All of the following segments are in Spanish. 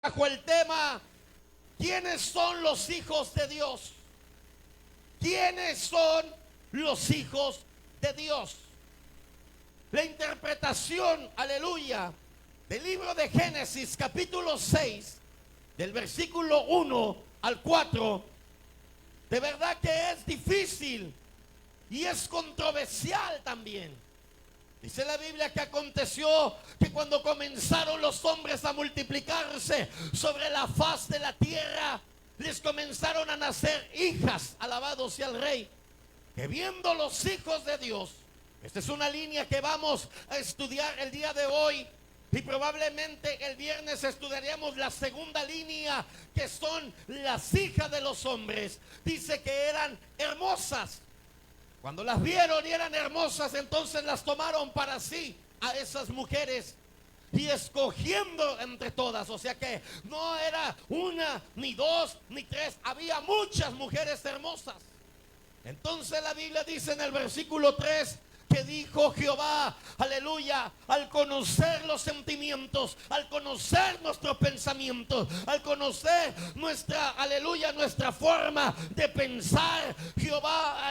bajo el tema: ¿quiénes son los hijos de Dios? ¿Quiénes son los hijos de Dios? La interpretación, aleluya, del libro de Génesis capítulo 6, del versículo 1 al 4, de verdad que es difícil y es controversial también. Dice la Biblia que aconteció que cuando comenzaron los hombres a multiplicarse sobre la faz de la tierra, les comenzaron a nacer hijas, alabado sea el Rey, que viendo los hijos de Dios, esta es una línea que vamos a estudiar el día de hoy, y probablemente el viernes estudiaremos la segunda línea, que son las hijas de los hombres. Dice que eran hermosas. Cuando las vieron y eran hermosas, entonces las tomaron para sí a esas mujeres, y escogiendo entre todas, o sea que no era una, ni dos, ni tres, había muchas mujeres hermosas. Entonces la Biblia dice en el versículo 3 que dijo Jehová, aleluya, al conocer los sentimientos, al conocer nuestros pensamientos, al conocer nuestra, aleluya, nuestra forma de pensar, Jehová,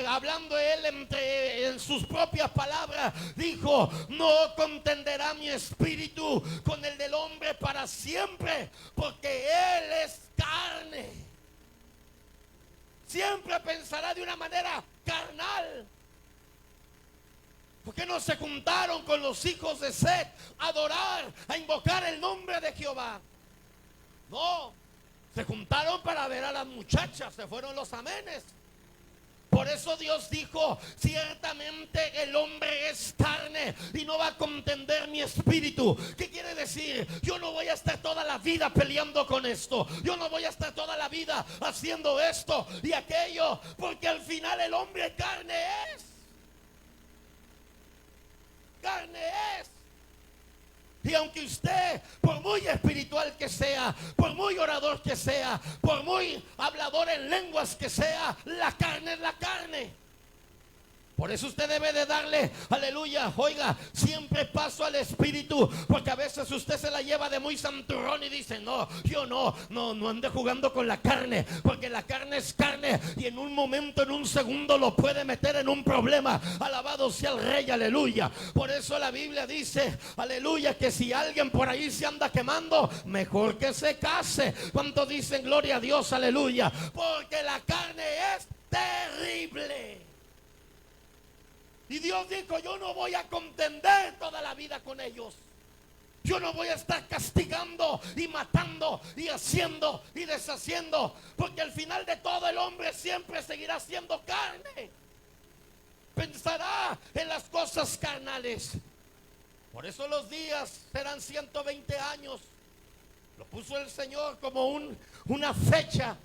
hablando él en sus propias palabras, dijo: no contenderá mi espíritu con el del hombre para siempre, porque él es carne. Siempre pensará de una manera carnal. ¿Por qué no se juntaron con los hijos de Set a adorar, a invocar el nombre de Jehová? No, se juntaron para ver a las muchachas, se fueron los amenes. Por eso Dios dijo: ciertamente el hombre es carne y no va a contender mi espíritu. ¿Qué quiere decir? Yo no voy a estar toda la vida peleando con esto. Yo no voy a estar toda la vida haciendo esto y aquello, porque al final el hombre carne es. Carne es. Y aunque usted, por muy espiritual que sea, por muy orador que sea, por muy hablador en lenguas que sea, la carne es la carne. Por eso usted debe de darle, aleluya, oiga, siempre paso al espíritu, porque a veces usted se la lleva de muy santurrón y dice: no, yo no ande jugando con la carne, porque la carne es carne y en un momento, en un segundo lo puede meter en un problema. Alabado sea el Rey, aleluya. Por eso la Biblia dice, aleluya, que si alguien por ahí se anda quemando, mejor que se case. ¿Cuántos dicen gloria a Dios, aleluya? Porque la carne es terrible. Y Dios dijo: yo no voy a contender toda la vida con ellos. Yo no voy a estar castigando y matando y haciendo y deshaciendo, porque al final de todo el hombre siempre seguirá siendo carne. Pensará en las cosas carnales. Por eso los días serán 120 años. Lo puso el Señor como una fecha,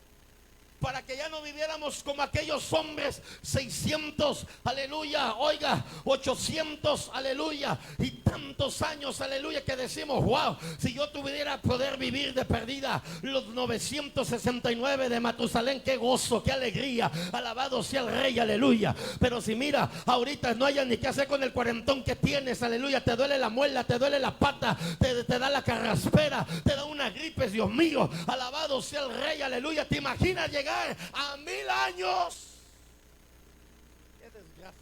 para que ya no viviéramos como aquellos hombres, 600, aleluya, oiga, 800, aleluya, y tantos años, aleluya, que decimos: wow, si yo tuviera poder vivir de perdida los 969 de Matusalén, qué gozo, qué alegría, alabado sea el Rey, aleluya. Pero si mira, ahorita no hayas ni qué hacer con el cuarentón que tienes, aleluya, te duele la muela, te duele la pata, te da la carraspera, te da una gripe, Dios mío, alabado sea el Rey, aleluya. ¿Te imaginas llegar a 1000 años? Qué desgracia.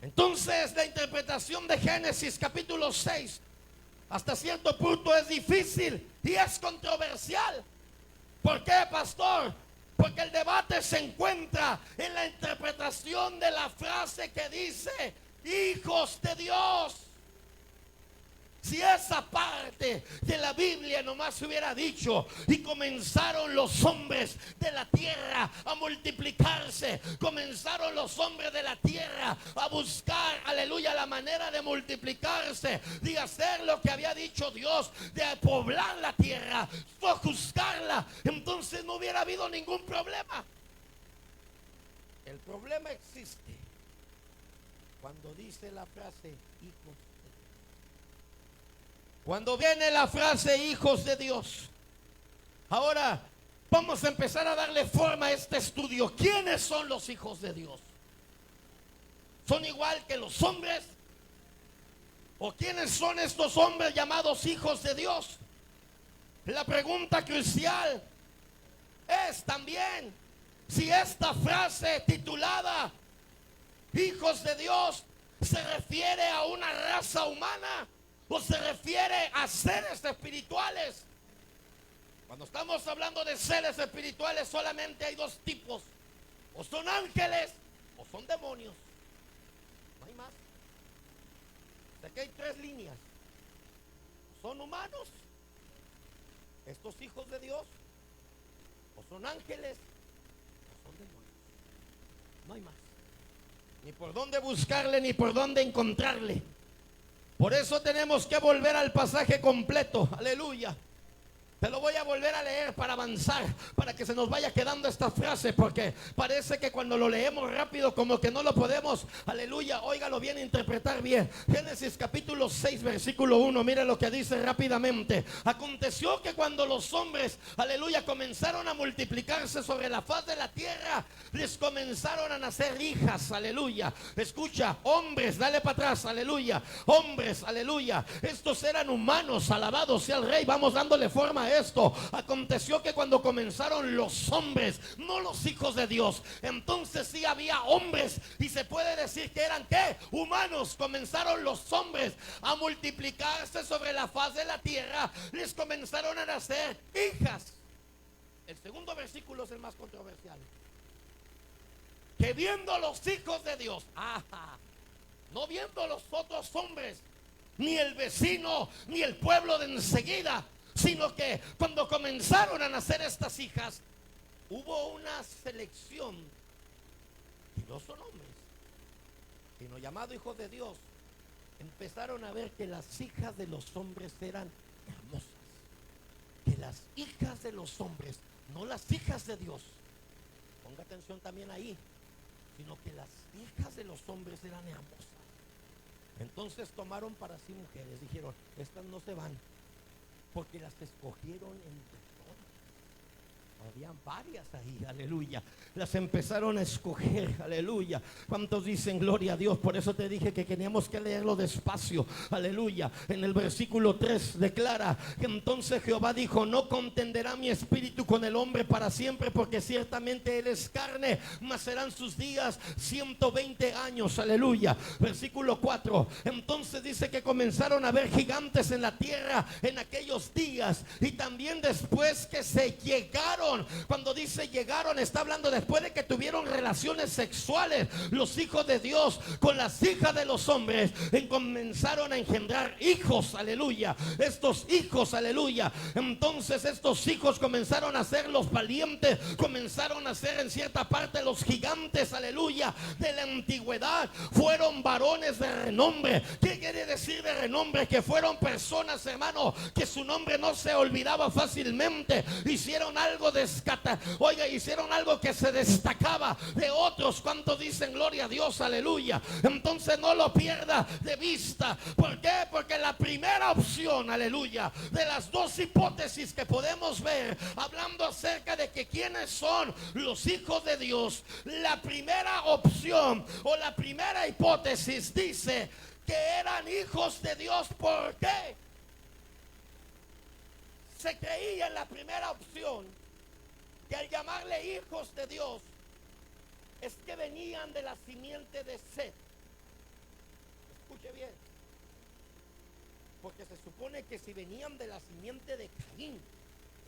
Entonces la interpretación de Génesis capítulo 6 hasta cierto punto es difícil y es controversial. ¿Por qué, pastor? Porque el debate se encuentra en la interpretación de la frase que dice: hijos de Dios. Si esa parte de la Biblia nomás se hubiera dicho: y comenzaron los hombres de la tierra a multiplicarse, comenzaron los hombres de la tierra a buscar, aleluya, la manera de multiplicarse, de hacer lo que había dicho Dios, de poblar la tierra, sojuzgarla, entonces no hubiera habido ningún problema. El problema existe cuando dice la frase hijos. Cuando viene la frase hijos de Dios. Ahora vamos a empezar a darle forma a este estudio. ¿Quiénes son los hijos de Dios? ¿Son igual que los hombres? ¿O quiénes son estos hombres llamados hijos de Dios? La pregunta crucial es también si esta frase titulada hijos de Dios se refiere a una raza humana o se refiere a seres espirituales. Cuando estamos hablando de seres espirituales, solamente hay dos tipos: o son ángeles o son demonios. No hay más. Aquí hay tres líneas: son humanos, estos hijos de Dios, o son ángeles o son demonios. No hay más. Ni por dónde buscarle, ni por dónde encontrarle. Por eso tenemos que volver al pasaje completo. Aleluya. Te lo voy a volver a leer para avanzar, para que se nos vaya quedando esta frase, porque parece que cuando lo leemos rápido como que no lo podemos, aleluya, óigalo bien, interpretar bien. Génesis capítulo 6 versículo 1, mire lo que dice rápidamente. Aconteció que cuando los hombres, aleluya, comenzaron a multiplicarse sobre la faz de la tierra, les comenzaron a nacer hijas, aleluya. Escucha, hombres, dale para atrás, aleluya. Hombres, aleluya. Estos eran humanos, alabado sea el Rey. Vamos dándole forma a esto. Aconteció que cuando comenzaron los hombres, no los hijos de Dios, entonces sí había hombres, y se puede decir que eran ¿qué? Humanos. Comenzaron los hombres a multiplicarse sobre la faz de la tierra, les comenzaron a nacer hijas. El segundo versículo es el más controversial. Que viendo los hijos de Dios, no viendo los otros hombres, ni el vecino, ni el pueblo de enseguida, sino que cuando comenzaron a nacer estas hijas, hubo una selección, y no son hombres, sino llamados hijos de Dios. Empezaron a ver que las hijas de los hombres eran hermosas, que las hijas de los hombres, no las hijas de Dios, ponga atención también ahí, sino que las hijas de los hombres eran hermosas. Entonces tomaron para sí mujeres, dijeron, estas no se van, porque las escogieron entre todas. Habían varias ahí, aleluya. Las empezaron a escoger, aleluya. ¿Cuántos dicen gloria a Dios? Por eso te dije que teníamos que leerlo despacio, aleluya. En el versículo 3 declara que entonces Jehová dijo: no contenderá mi espíritu con el hombre para siempre, porque ciertamente él es carne, mas serán sus días 120 años, aleluya. Versículo 4, entonces dice que comenzaron a ver gigantes en la tierra en aquellos días, y también después que se llegaron. Cuando dice llegaron, está hablando después de que tuvieron relaciones sexuales los hijos de Dios con las hijas de los hombres, comenzaron a engendrar hijos, aleluya. Estos hijos, aleluya, entonces estos hijos comenzaron a ser los valientes, comenzaron a ser en cierta parte los gigantes, aleluya, de la antigüedad. Fueron varones de renombre. ¿Qué quiere decir de renombre? Que fueron personas, hermano, que su nombre no se olvidaba fácilmente. Hicieron algo hicieron algo que se destacaba de otros. ¿Cuántos dicen gloria a Dios? Aleluya. Entonces no lo pierda de vista. ¿Por qué? Porque la primera opción, aleluya, de las dos hipótesis que podemos ver hablando acerca de que quiénes son los hijos de Dios, la primera opción o la primera hipótesis dice que eran hijos de Dios. ¿Por qué? Se creía en la primera opción que al llamarle hijos de Dios es que venían de la simiente de Set. Escuche bien, porque se supone que si venían de la simiente de Caín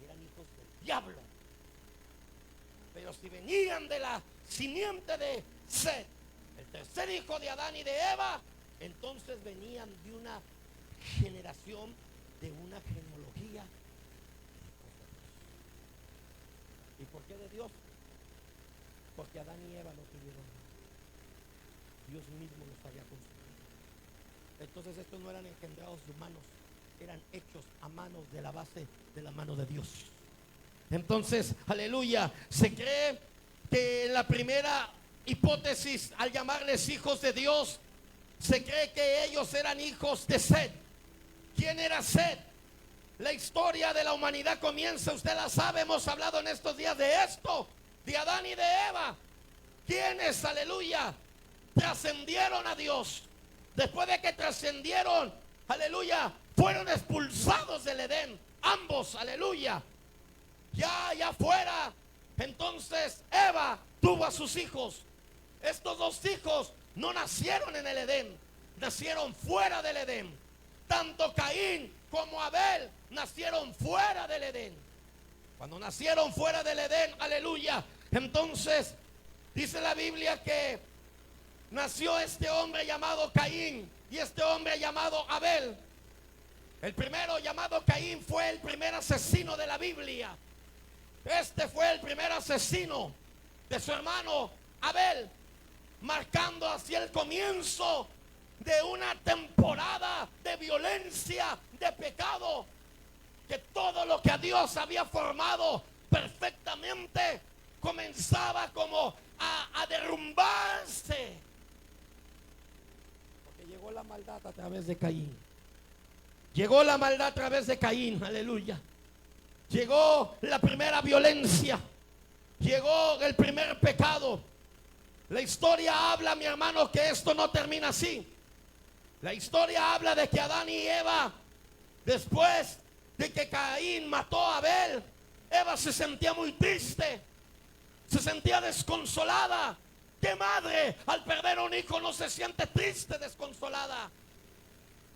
eran hijos del diablo, pero si venían de la simiente de Set, el tercer hijo de Adán y de Eva, entonces venían de una generación, de una genealogía. ¿Y por qué de Dios? Porque Adán y Eva no tuvieron nada. Dios mismo los había construido. Entonces estos no eran engendrados de humanos, eran hechos a manos de la base de la mano de Dios. Entonces, aleluya, se cree que la primera hipótesis, al llamarles hijos de Dios, se cree que ellos eran hijos de Set. ¿Quién era Set? La historia de la humanidad comienza, usted la sabe, hemos hablado en estos días de esto, de Adán y de Eva, quienes, aleluya, trascendieron a Dios, después de que trascendieron, aleluya, fueron expulsados del Edén, ambos, aleluya, ya fuera. Entonces Eva tuvo a sus hijos. Estos dos hijos no nacieron en el Edén, nacieron fuera del Edén. Tanto Caín como Abel nacieron fuera del Edén. Cuando nacieron fuera del Edén, aleluya, entonces dice la Biblia que nació este hombre llamado Caín y este hombre llamado Abel. El primero, llamado Caín, fue el primer asesino de la Biblia. Este fue el primer asesino de su hermano Abel, marcando así el comienzo de una temporada de violencia, de pecado, que todo lo que a Dios había formado perfectamente comenzaba como a derrumbarse, porque llegó la maldad a través de Caín. Llegó la maldad a través de Caín, aleluya. Llegó la primera violencia, llegó el primer pecado. La historia habla, mi hermano, que esto no termina así. La historia habla de que Adán y Eva, después de que Caín mató a Abel, Eva se sentía muy triste, se sentía desconsolada. ¿Qué madre al perder a un hijo no se siente triste, desconsolada?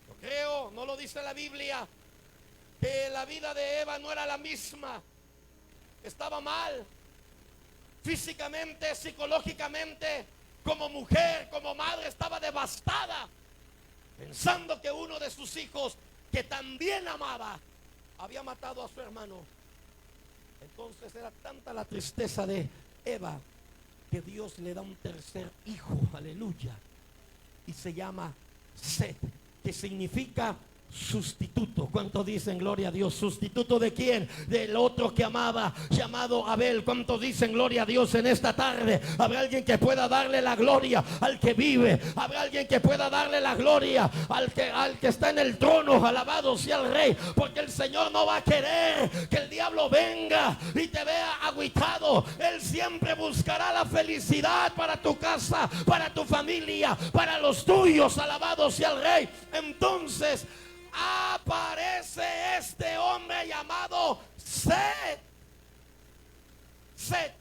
Yo creo, no lo dice la Biblia, que la vida de Eva no era la misma. Estaba mal, físicamente, psicológicamente, como mujer, como madre, estaba devastada, pensando que uno de sus hijos, que también amaba, había matado a su hermano. Entonces era tanta la tristeza de Eva que Dios le da un tercer hijo, aleluya, y se llama Set, que significa sustituto. ¿Cuántos dicen gloria a Dios? ¿Sustituto de quién? Del otro que amaba, llamado Abel. ¿Cuántos dicen gloria a Dios en esta tarde? Habrá alguien que pueda darle la gloria al que vive. Habrá alguien que pueda darle la gloria al que está en el trono. Alabado sea el Rey, porque el Señor no va a querer que el diablo venga y te vea agüitado. Él siempre buscará la felicidad para tu casa, para tu familia, para los tuyos. Alabado sea el Rey. Entonces aparece este hombre llamado Set. Set,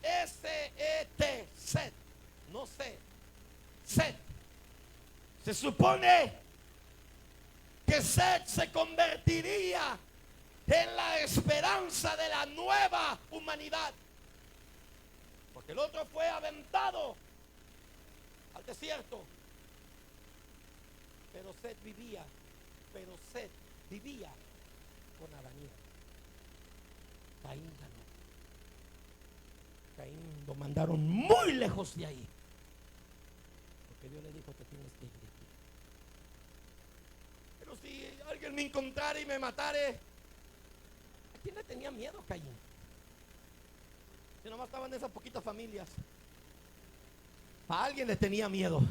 S-E-T, Set, no sé, Set. Se supone que Set se convertiría en la esperanza de la nueva humanidad, porque el otro fue aventado al desierto, pero Set vivía con Adán y Eva. Caín ganó. Caín lo mandaron muy lejos de ahí, porque Dios le dijo que tienes que ir de aquí. Pero si alguien me encontrara y me matara, ¿a quién le tenía miedo Caín? Si nomás estaban de esas poquitas familias, a alguien le tenía miedo.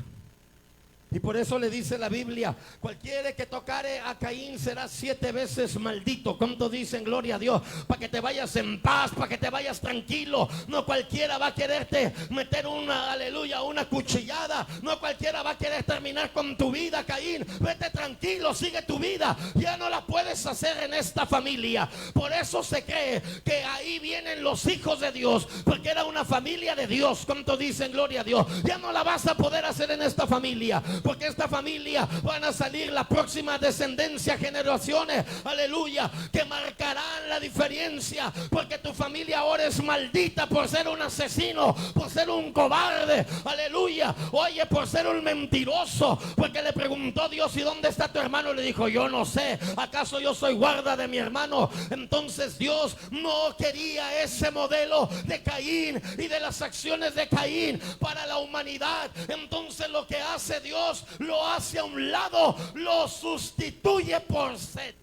Y por eso le dice la Biblia: cualquiera que tocare a Caín será 7 veces maldito. ¿Cuántos dicen gloria a Dios? Para que te vayas en paz, para que te vayas tranquilo. No cualquiera va a quererte meter una, aleluya, una cuchillada. No cualquiera va a querer terminar con tu vida, Caín. Vete tranquilo, sigue tu vida. Ya no la puedes hacer en esta familia. Por eso se cree que ahí vienen los hijos de Dios, porque era una familia de Dios. ¿Cuántos dicen gloria a Dios? Ya no la vas a poder hacer en esta familia, porque esta familia van a salir la próxima descendencia, generaciones, aleluya, que marcarán la diferencia, porque tu familia ahora es maldita por ser un asesino, por ser un cobarde, aleluya, oye, por ser un mentiroso, porque le preguntó Dios: ¿y dónde está tu hermano? Le dijo: yo no sé, ¿acaso yo soy guarda de mi hermano? Entonces Dios no quería ese modelo de Caín y de las acciones de Caín para la humanidad. Entonces lo que hace Dios, lo hace a un lado, lo sustituye por Set.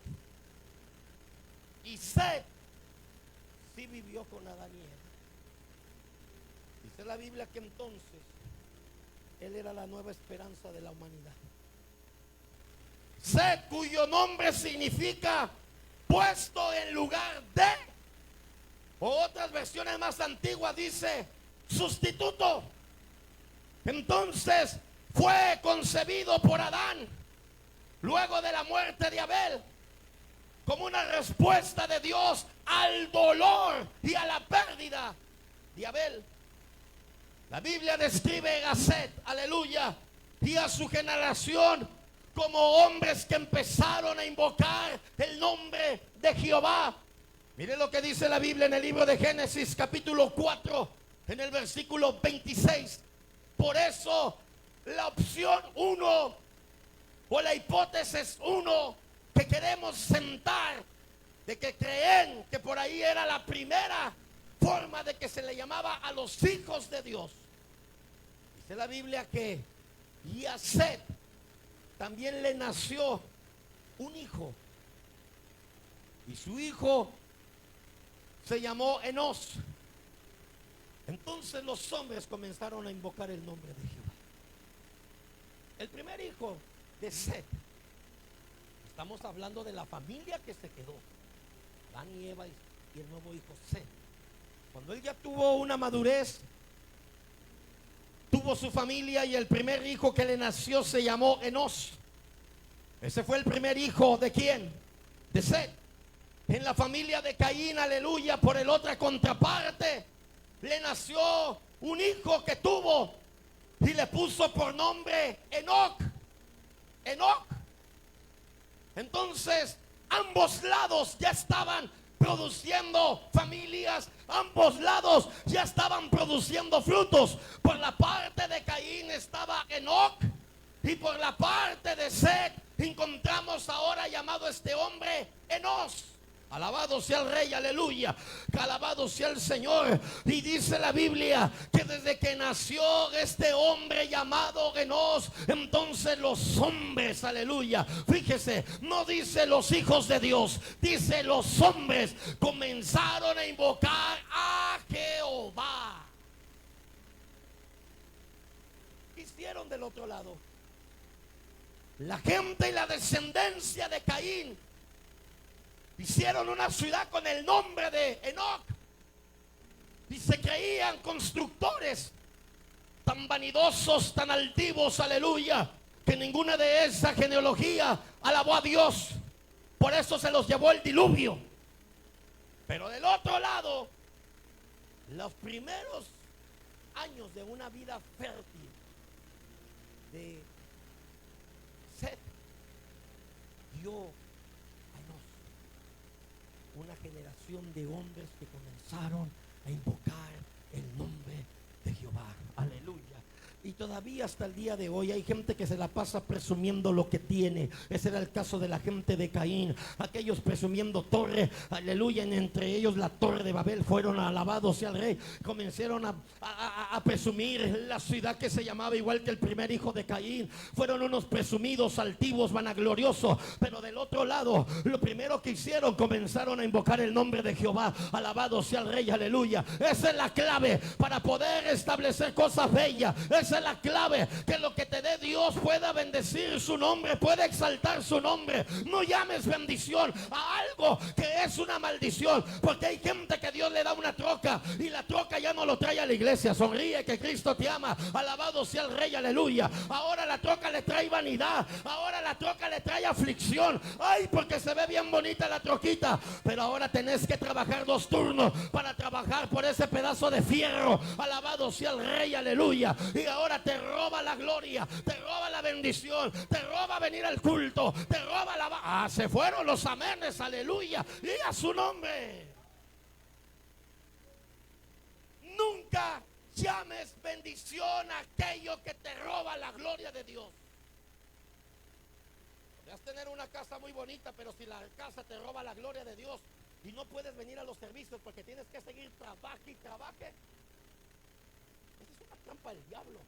Y Set sí vivió con Adán y Eva. Dice la Biblia que entonces él era la nueva esperanza de la humanidad. Set, cuyo nombre significa puesto en lugar de, o otras versiones más antiguas dice sustituto. Entonces fue concebido por Adán luego de la muerte de Abel, como una respuesta de Dios al dolor y a la pérdida de Abel. La Biblia describe a Set, aleluya, y a su generación como hombres que empezaron a invocar el nombre de Jehová. Mire lo que dice la Biblia en el libro de Génesis capítulo 4, en el versículo 26. Por eso la opción 1 o la hipótesis 1 que queremos sentar, de que creen que por ahí era la primera forma de que se le llamaba a los hijos de Dios. Dice la Biblia que y a Set también le nació un hijo, y su hijo se llamó Enos. Entonces los hombres comenzaron a invocar el nombre de Jehová. El primer hijo de Set, estamos hablando de la familia que se quedó, Adán y Eva y el nuevo hijo Set. Cuando él ya tuvo una madurez, tuvo su familia, y el primer hijo que le nació se llamó Enos. Ese fue el primer hijo de ¿quién? De Set. En la familia de Caín, aleluya, por el otra contraparte, le nació un hijo que tuvo y le puso por nombre Enoc. Enoc. Entonces, ambos lados ya estaban produciendo familias, ambos lados ya estaban produciendo frutos. Por la parte de Caín estaba Enoc, y por la parte de Set encontramos ahora llamado este hombre Enos. Alabado sea el Rey, aleluya, alabado sea el Señor. Y dice la Biblia que desde que nació este hombre llamado Enos, entonces los hombres, aleluya, fíjese, no dice los hijos de Dios, dice los hombres comenzaron a invocar a Jehová. ¿Qué hicieron del otro lado? La gente y la descendencia de Caín hicieron una ciudad con el nombre de Enoc, y se creían constructores tan vanidosos, tan altivos, aleluya, que ninguna de esa genealogía alabó a Dios. Por eso se los llevó el diluvio. Pero del otro lado, los primeros años de una vida fértil de Set dio a Enos una generación de hombres que comenzaron a invocar el nombre de Jehová. Aleluya. Y todavía hasta el día de hoy hay gente que se la pasa presumiendo lo que tiene. Ese era el caso de la gente de Caín. Aquellos presumiendo torre, aleluya, y entre ellos la torre de Babel. Fueron alabados sea el Rey. Comenzaron a presumir la ciudad que se llamaba igual que el primer hijo de Caín. Fueron unos presumidos, altivos, vanagloriosos. Pero del otro lado, lo primero que hicieron, comenzaron a invocar el nombre de Jehová. Alabado sea el Rey, aleluya. Esa es la clave para poder establecer cosas bellas. Esa es la clave, que lo que te dé Dios pueda bendecir su nombre, pueda exaltar su nombre. No llames bendición a algo que es una maldición, porque hay gente que Dios le da una troca y la troca ya no lo trae a la iglesia. Sonríe que Cristo te ama, alabado sea el Rey, aleluya. Ahora la troca le trae vanidad, ahora la troca le trae aflicción. Ay, porque se ve bien bonita la troquita, pero ahora tenés que trabajar 2 turnos para trabajar por ese pedazo de fierro. Alabado sea el Rey, aleluya. Y ahora te roba la gloria, te roba la bendición, te roba venir al culto, te roba la... se fueron los amenes, aleluya, y a su nombre. Nunca llames bendición a aquello que te roba la gloria de Dios. Podrías tener una casa muy bonita, pero si la casa te roba la gloria de Dios y no puedes venir a los servicios porque tienes que seguir trabaje y trabaje, esa es una trampa del diablo.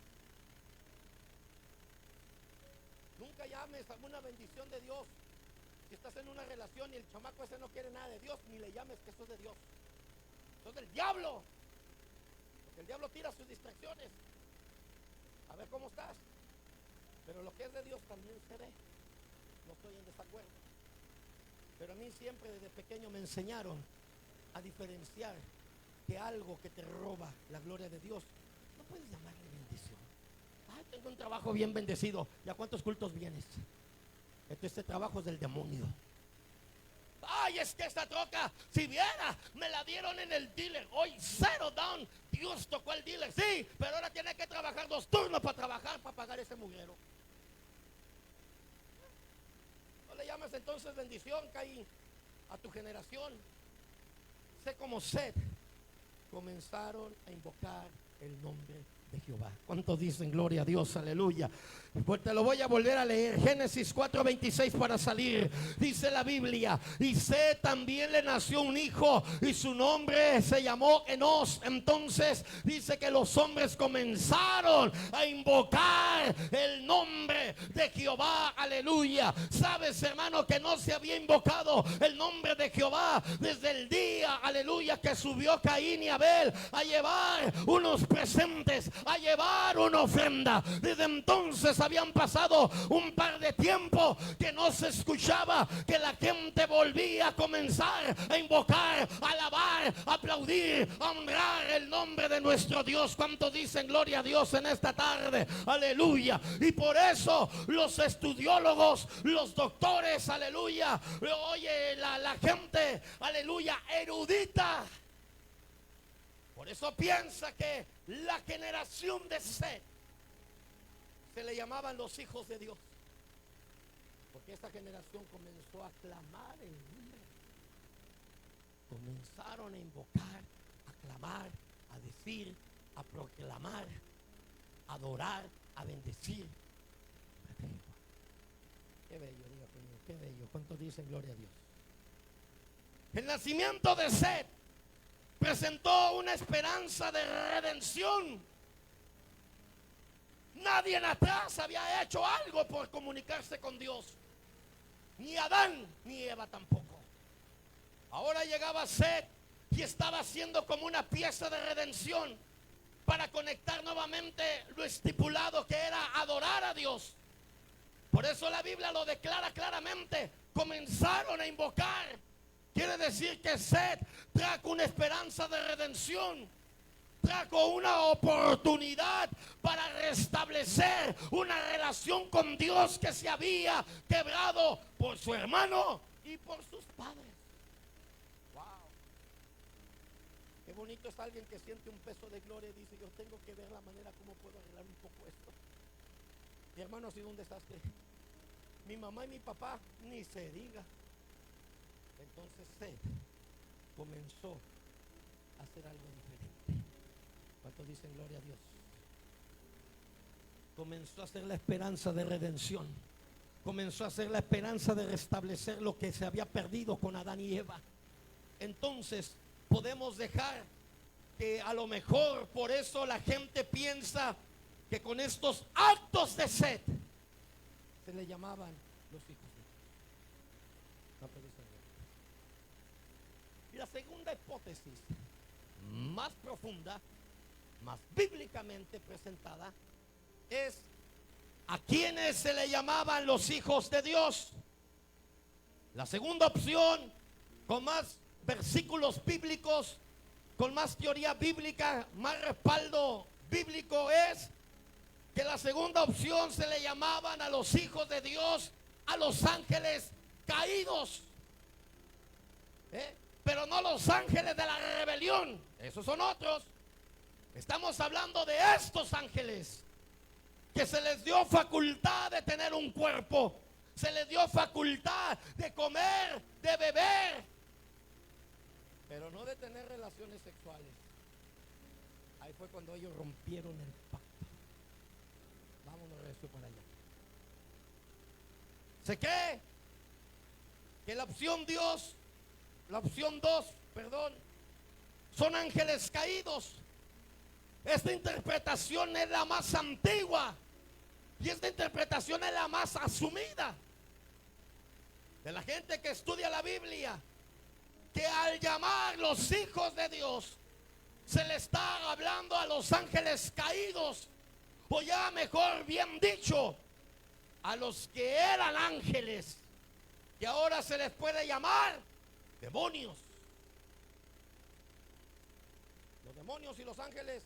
Nunca llames a una bendición de Dios. Si estás en una relación y el chamaco ese no quiere nada de Dios, ni le llames que eso es de Dios. Eso es del diablo. Porque el diablo tira sus distracciones. A ver cómo estás. Pero lo que es de Dios también se ve. No estoy en desacuerdo. Pero a mí siempre desde pequeño me enseñaron a diferenciar que algo que te roba la gloria de Dios no puedes llamarle bendición. Ay, tengo un trabajo bien bendecido. ¿Y a cuántos cultos vienes? Este trabajo es del demonio. Ay, es que esta troca, si viera, me la dieron en el dealer. Hoy, zero down. Dios tocó el dealer. Sí, pero ahora tiene que trabajar 2 turnos para trabajar, para pagar ese mugrero. No le llamas entonces bendición, Caín, a tu generación. Sé como Set comenzaron a invocar el nombre de Jehová. ¿Cuántos dicen gloria a Dios? Aleluya. Pues te lo voy a volver a leer. Génesis 4:26 para salir. Dice la Biblia: y Set también le nació un hijo y su nombre se llamó Enos. Entonces dice que los hombres comenzaron a invocar el nombre de Jehová. Aleluya. Sabes, hermano, que no se había invocado el nombre de Jehová desde el día, aleluya, que subió Caín y Abel a llevar unos presentes, a llevar una ofrenda. Desde entonces habían pasado un par de tiempo que no se escuchaba que la gente volvía a comenzar a invocar, a alabar, a aplaudir, a honrar el nombre de nuestro Dios. ¿Cuántos dicen gloria a Dios en esta tarde? Aleluya. Y por eso los estudiólogos, los doctores, aleluya, oye, la gente, aleluya, erudita, por eso piensa que la generación de Set se le llamaban los hijos de Dios, porque esta generación comenzó a clamar el nombre. Comenzaron a invocar, a clamar, a decir, a proclamar, a adorar, a bendecir. Qué bello, diga conmigo, qué bello. ¿Cuántos dicen gloria a Dios? El nacimiento de Set presentó una esperanza de redención. Nadie en atrás había hecho algo por comunicarse con Dios. Ni Adán ni Eva tampoco. Ahora llegaba Set y estaba haciendo como una pieza de redención para conectar nuevamente lo estipulado, que era adorar a Dios. Por eso la Biblia lo declara claramente: comenzaron a invocar. Quiere decir que Set trajo una esperanza de redención, trajo una oportunidad para restablecer una relación con Dios que se había quebrado por su hermano y por sus padres. Wow. Qué bonito es alguien que siente un peso de gloria y dice: yo tengo que ver la manera como puedo arreglar un poco esto. Mi hermano ha sido un desastre. Mi mamá y mi papá, ni se diga. Entonces Set comenzó a hacer algo diferente. ¿Cuántos dicen gloria a Dios? Comenzó a hacer la esperanza de redención. Comenzó a hacer la esperanza de restablecer lo que se había perdido con Adán y Eva. Entonces podemos dejar que a lo mejor por eso la gente piensa que con estos actos de Set se le llamaban los hijos de Dios. ¿Cuántos dicen gloria? Y la segunda hipótesis, más profunda, más bíblicamente presentada, es: ¿a quiénes se le llamaban los hijos de Dios? La segunda opción, con más versículos bíblicos, con más teoría bíblica, más respaldo bíblico, es que la segunda opción se le llamaban a los hijos de Dios, a los ángeles caídos. Pero no los ángeles de la rebelión, esos son otros. Estamos hablando de estos ángeles que se les dio facultad de tener un cuerpo, se les dio facultad de comer, de beber, pero no de tener relaciones sexuales. Ahí fue cuando ellos rompieron el pacto. Vámonos recio para allá. ¿Se cree que la opción 2, son ángeles caídos? Esta interpretación es la más antigua y esta interpretación es la más asumida de la gente que estudia la Biblia, que al llamar los hijos de Dios se le está hablando a los ángeles caídos, o ya mejor bien dicho, a los que eran ángeles, que ahora se les puede llamar demonios. Los demonios y los ángeles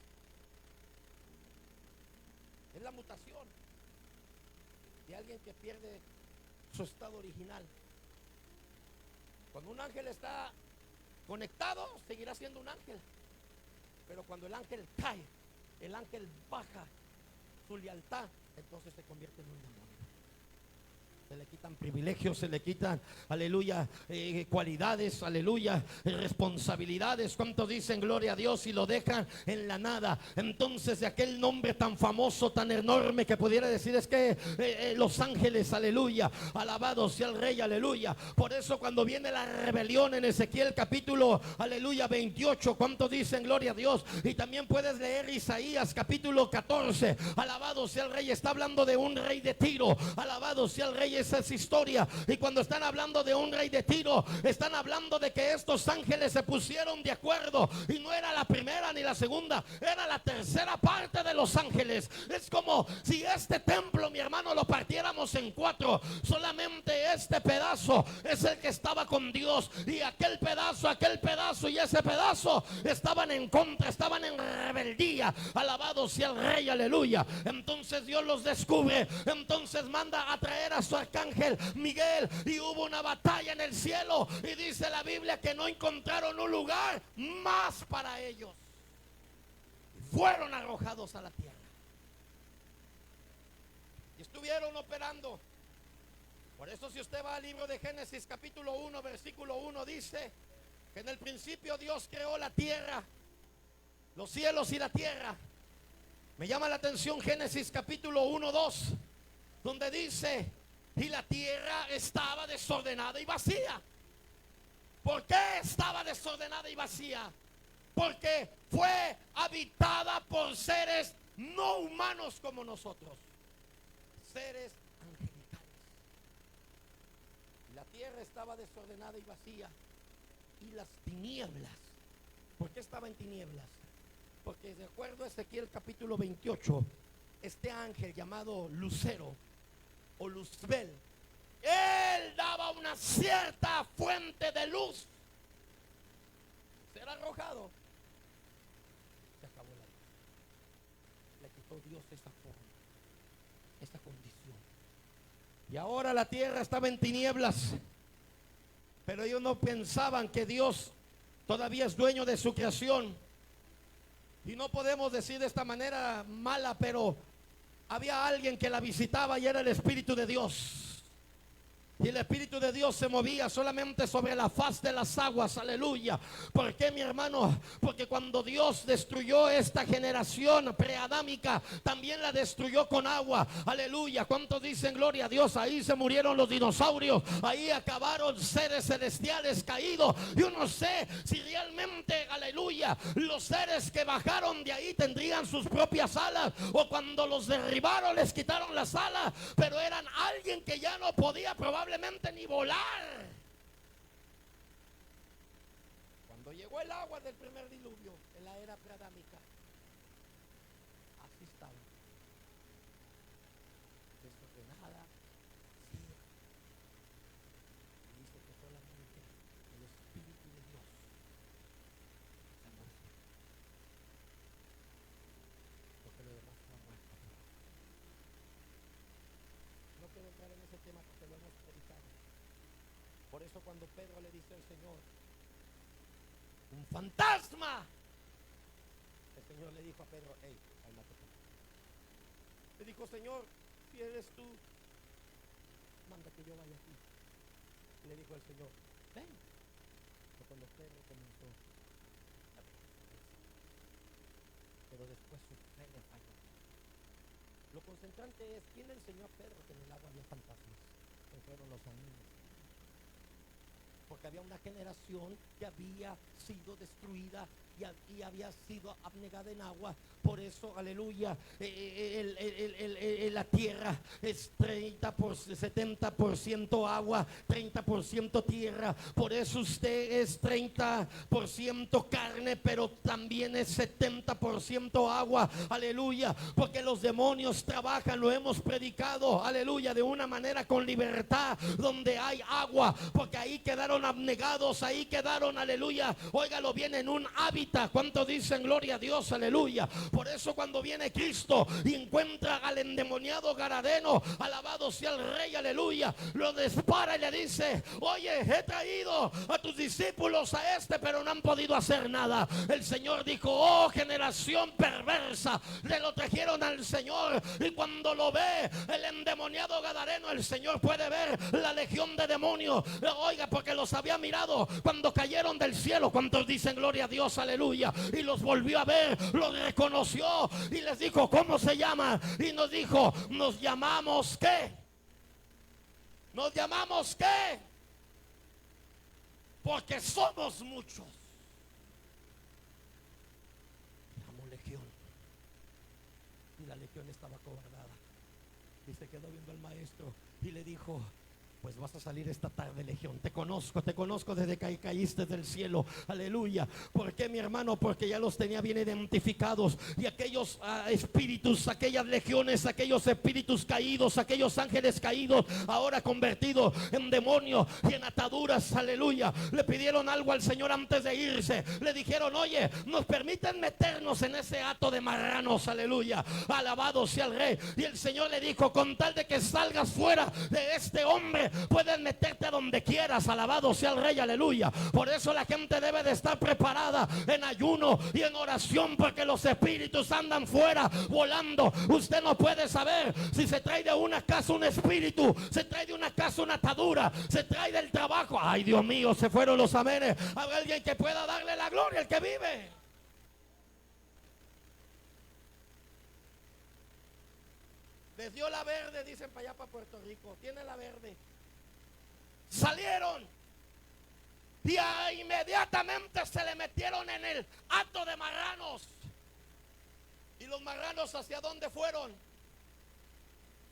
Es la mutación de alguien que pierde su estado original. Cuando un ángel está conectado, seguirá siendo un ángel. Pero cuando el ángel cae, el ángel baja su lealtad, entonces se convierte en un demonio. Se le quitan privilegios, se le quitan, aleluya, cualidades, aleluya, responsabilidades. ¿Cuántos dicen gloria a Dios y lo dejan en la nada? Entonces de aquel nombre tan famoso, tan enorme que pudiera decir es que los ángeles, aleluya, alabado sea el Rey, aleluya. Por eso cuando viene la rebelión en Ezequiel capítulo, aleluya, 28, ¿cuántos dicen gloria a Dios? Y también puedes leer Isaías capítulo 14, alabado sea el Rey. Está hablando de un rey de Tiro, alabado sea el Rey. Esa es historia. Y cuando están hablando de un rey de Tiro, están hablando de que estos ángeles se pusieron de acuerdo. Y no era la primera ni la segunda, era la tercera parte de los ángeles. Es como si este templo, mi hermano, lo partiéramos en cuatro. Solamente este pedazo es el que estaba con Dios. Y aquel pedazo y ese pedazo estaban en contra, estaban en rebeldía. Alabado sea el Rey, aleluya. Entonces Dios los descubre. Entonces manda a traer a su arcángel Miguel, y hubo una batalla en el cielo, y dice la Biblia que no encontraron un lugar más para ellos, fueron arrojados a la tierra y estuvieron operando. Por eso si usted va al libro de Génesis capítulo 1 versículo 1, dice que en el principio Dios creó la tierra, los cielos y la tierra. Me llama la atención Génesis capítulo 1, 2, donde dice: y la tierra estaba desordenada y vacía. ¿Por qué estaba desordenada y vacía? Porque fue habitada por seres no humanos como nosotros, seres angelicales. La tierra estaba desordenada y vacía, y las tinieblas. ¿Por qué estaba en tinieblas? Porque de acuerdo a Ezequiel capítulo 28, este ángel llamado Lucero o Luzbel, él daba una cierta fuente de luz. Será arrojado. Se acabó la luz. Le quitó Dios esa forma, esa condición. Y ahora la tierra estaba en tinieblas. Pero ellos no pensaban que Dios todavía es dueño de su creación. Y no podemos decir de esta manera mala, pero había alguien que la visitaba y era el Espíritu de Dios. Y el Espíritu de Dios se movía solamente sobre la faz de las aguas, aleluya. ¿Por qué, mi hermano? Porque cuando Dios destruyó esta generación preadámica, también la destruyó con agua, aleluya. ¿Cuántos dicen gloria a Dios? Ahí se murieron los dinosaurios, ahí acabaron seres celestiales caídos. Yo no sé si realmente, aleluya, los seres que bajaron de ahí tendrían sus propias alas, o cuando los derribaron les quitaron las alas, pero eran alguien que ya no podía probablemente ni volar. Cuando llegó el agua del primer diluvio en la era preadámica, así estaba, desordenada, vacía. Dice que solamente el Espíritu de Dios se muestra, porque lo demás está muerto. No quiero entrar en ese tema porque lo hemos predicado. Por eso cuando Pedro le dice al Señor: un fantasma, el Señor le dijo a Pedro: hey, cálmate. Le dijo: Señor, si eres tú, manda que yo vaya aquí. Y le dijo el Señor: ven. Pero cuando Pedro comenzó a ver, pero después su fe le falló. Lo concentrante es: ¿quién le enseñó a Pedro que en el agua había fantasmas? Que fueron los ángeles. Porque había una generación que había sido destruida y había sido abnegada en agua. Por eso, aleluya, la tierra es 70% agua, 30% tierra. Por eso usted es 30% carne, pero también es 70% agua. Aleluya, porque los demonios trabajan, lo hemos predicado, aleluya, de una manera con libertad, donde hay agua, porque ahí quedaron quedaron abnegados, ahí quedaron, aleluya. Óigalo bien, en un hábitat. ¿Cuántos dicen gloria a Dios? Aleluya. Por eso cuando viene Cristo y encuentra al endemoniado Gadareno, alabado sea el Rey, aleluya, lo dispara y le dice: oye, he traído a tus discípulos a pero no han podido hacer nada. El Señor dijo: oh generación perversa, le lo trajeron al Señor, y cuando lo ve el endemoniado Gadareno, el Señor puede ver la legión de demonios. Oiga, porque los había mirado cuando cayeron del cielo. ¿Cuántos dicen gloria a Dios? Aleluya. Y los volvió a ver, los reconoció y les dijo: ¿cómo se llama? Y nos dijo: nos llamamos ¿qué? Nos llamamos ¿qué? Porque somos muchos. Llamó legión. Y la legión estaba acobardada. Y se quedó viendo al maestro y le dijo: pues vas a salir esta tarde, legión. Te conozco desde que caíste del cielo. Aleluya. ¿Por qué, mi hermano? Porque ya los tenía bien identificados. Y aquellos espíritus, aquellas legiones, aquellos espíritus caídos, aquellos ángeles caídos, ahora convertidos en demonios y en ataduras, aleluya, le pidieron algo al Señor antes de irse. Le dijeron: oye, nos permiten meternos en ese hato de marranos, aleluya. Alabado sea el Rey. Y el Señor le dijo: con tal de que salgas fuera de este hombre, puedes meterte donde quieras. Alabado sea el Rey, aleluya. Por eso la gente debe de estar preparada en ayuno y en oración, porque los espíritus andan fuera volando. Usted no puede saber si se trae de una casa un espíritu, se trae de una casa una atadura, se trae del trabajo. Ay, Dios mío, se fueron los amenes. Habrá alguien que pueda darle la gloria al que vive. Les dio la verde, dicen para allá, para Puerto Rico. Tiene la verde. Salieron y inmediatamente se le metieron en el hato de marranos. Y los marranos, ¿hacia dónde fueron?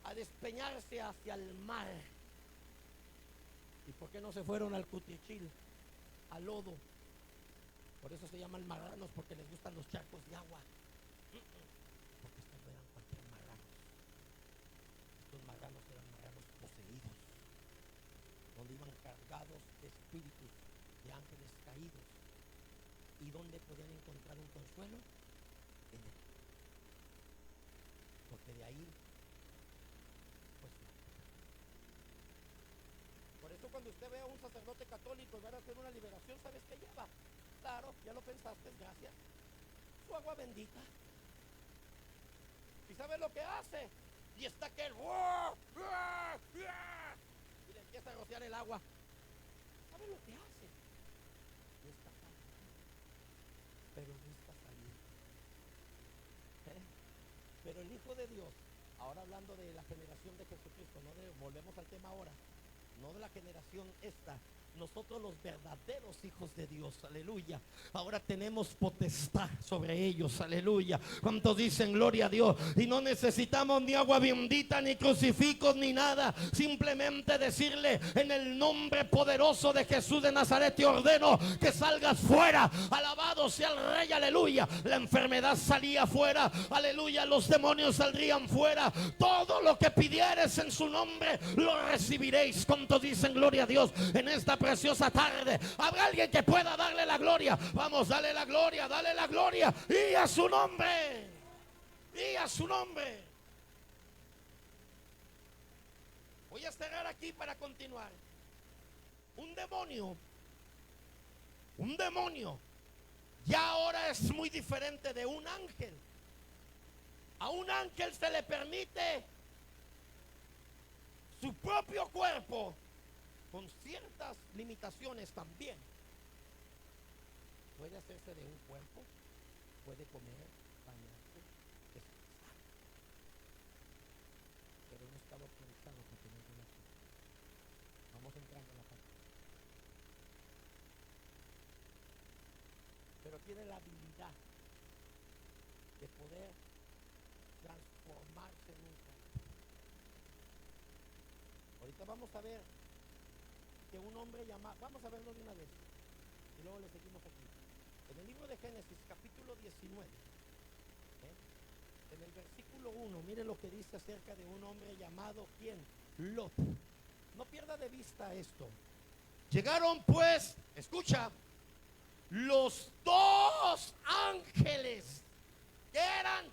A despeñarse hacia el mar. ¿Y por qué no se fueron al Cutichil, al lodo? Por eso se llaman marranos, porque les gustan los charcos de agua. Porque estos no eran cualquier marranos. Estos marranos eran marranos poseídos, donde iban cargados de espíritus de ángeles caídos. ¿Y dónde podían encontrar un consuelo? En él. Porque de ahí, pues no. Por eso cuando usted ve a un sacerdote católico y va a hacer una liberación, ¿sabes qué lleva? Claro, ya lo pensaste, gracias. Su agua bendita. ¿Y sabes lo que hace? Y está que y le empieza a rociar el agua. ¿Sabe lo que hace? Busca salir. Pero busca salir. Pero el Hijo de Dios, ahora hablando de la generación de Jesucristo, volvemos al tema ahora, no de la generación esta. Nosotros los verdaderos hijos de Dios, aleluya, ahora tenemos potestad sobre ellos, aleluya. ¿Cuántos dicen gloria a Dios? Y no necesitamos ni agua bendita, ni crucifijos, ni nada. Simplemente decirle: en el nombre poderoso de Jesús de Nazaret te ordeno que salgas fuera. Alabado sea el Rey, aleluya. La enfermedad salía fuera, aleluya. Los demonios saldrían fuera. Todo lo que pidieres en su nombre lo recibiréis. ¿Cuántos dicen gloria a Dios en esta preciosa tarde? Habrá alguien que pueda darle la gloria. Vamos, dale la gloria, dale la gloria. Y a su nombre. Y a su nombre. Voy a cerrar aquí para continuar. Un demonio ya ahora es muy diferente de un ángel. A un ángel se le permite su propio cuerpo, con ciertas limitaciones también. Puede hacerse de un cuerpo, puede comer, bañarse, descansar, pero no estaba autorizado para tener relación. Vamos entrando en la parte. Pero tiene la habilidad de poder transformarse en un cuerpo. Ahorita vamos a ver que un hombre llamado, vamos a verlo de una vez y luego le seguimos aquí. En el libro de Génesis, capítulo 19, en el versículo 1, mire lo que dice acerca de un hombre llamado, ¿quién? Lot. No pierda de vista esto. Llegaron pues, escucha, los dos ángeles, que eran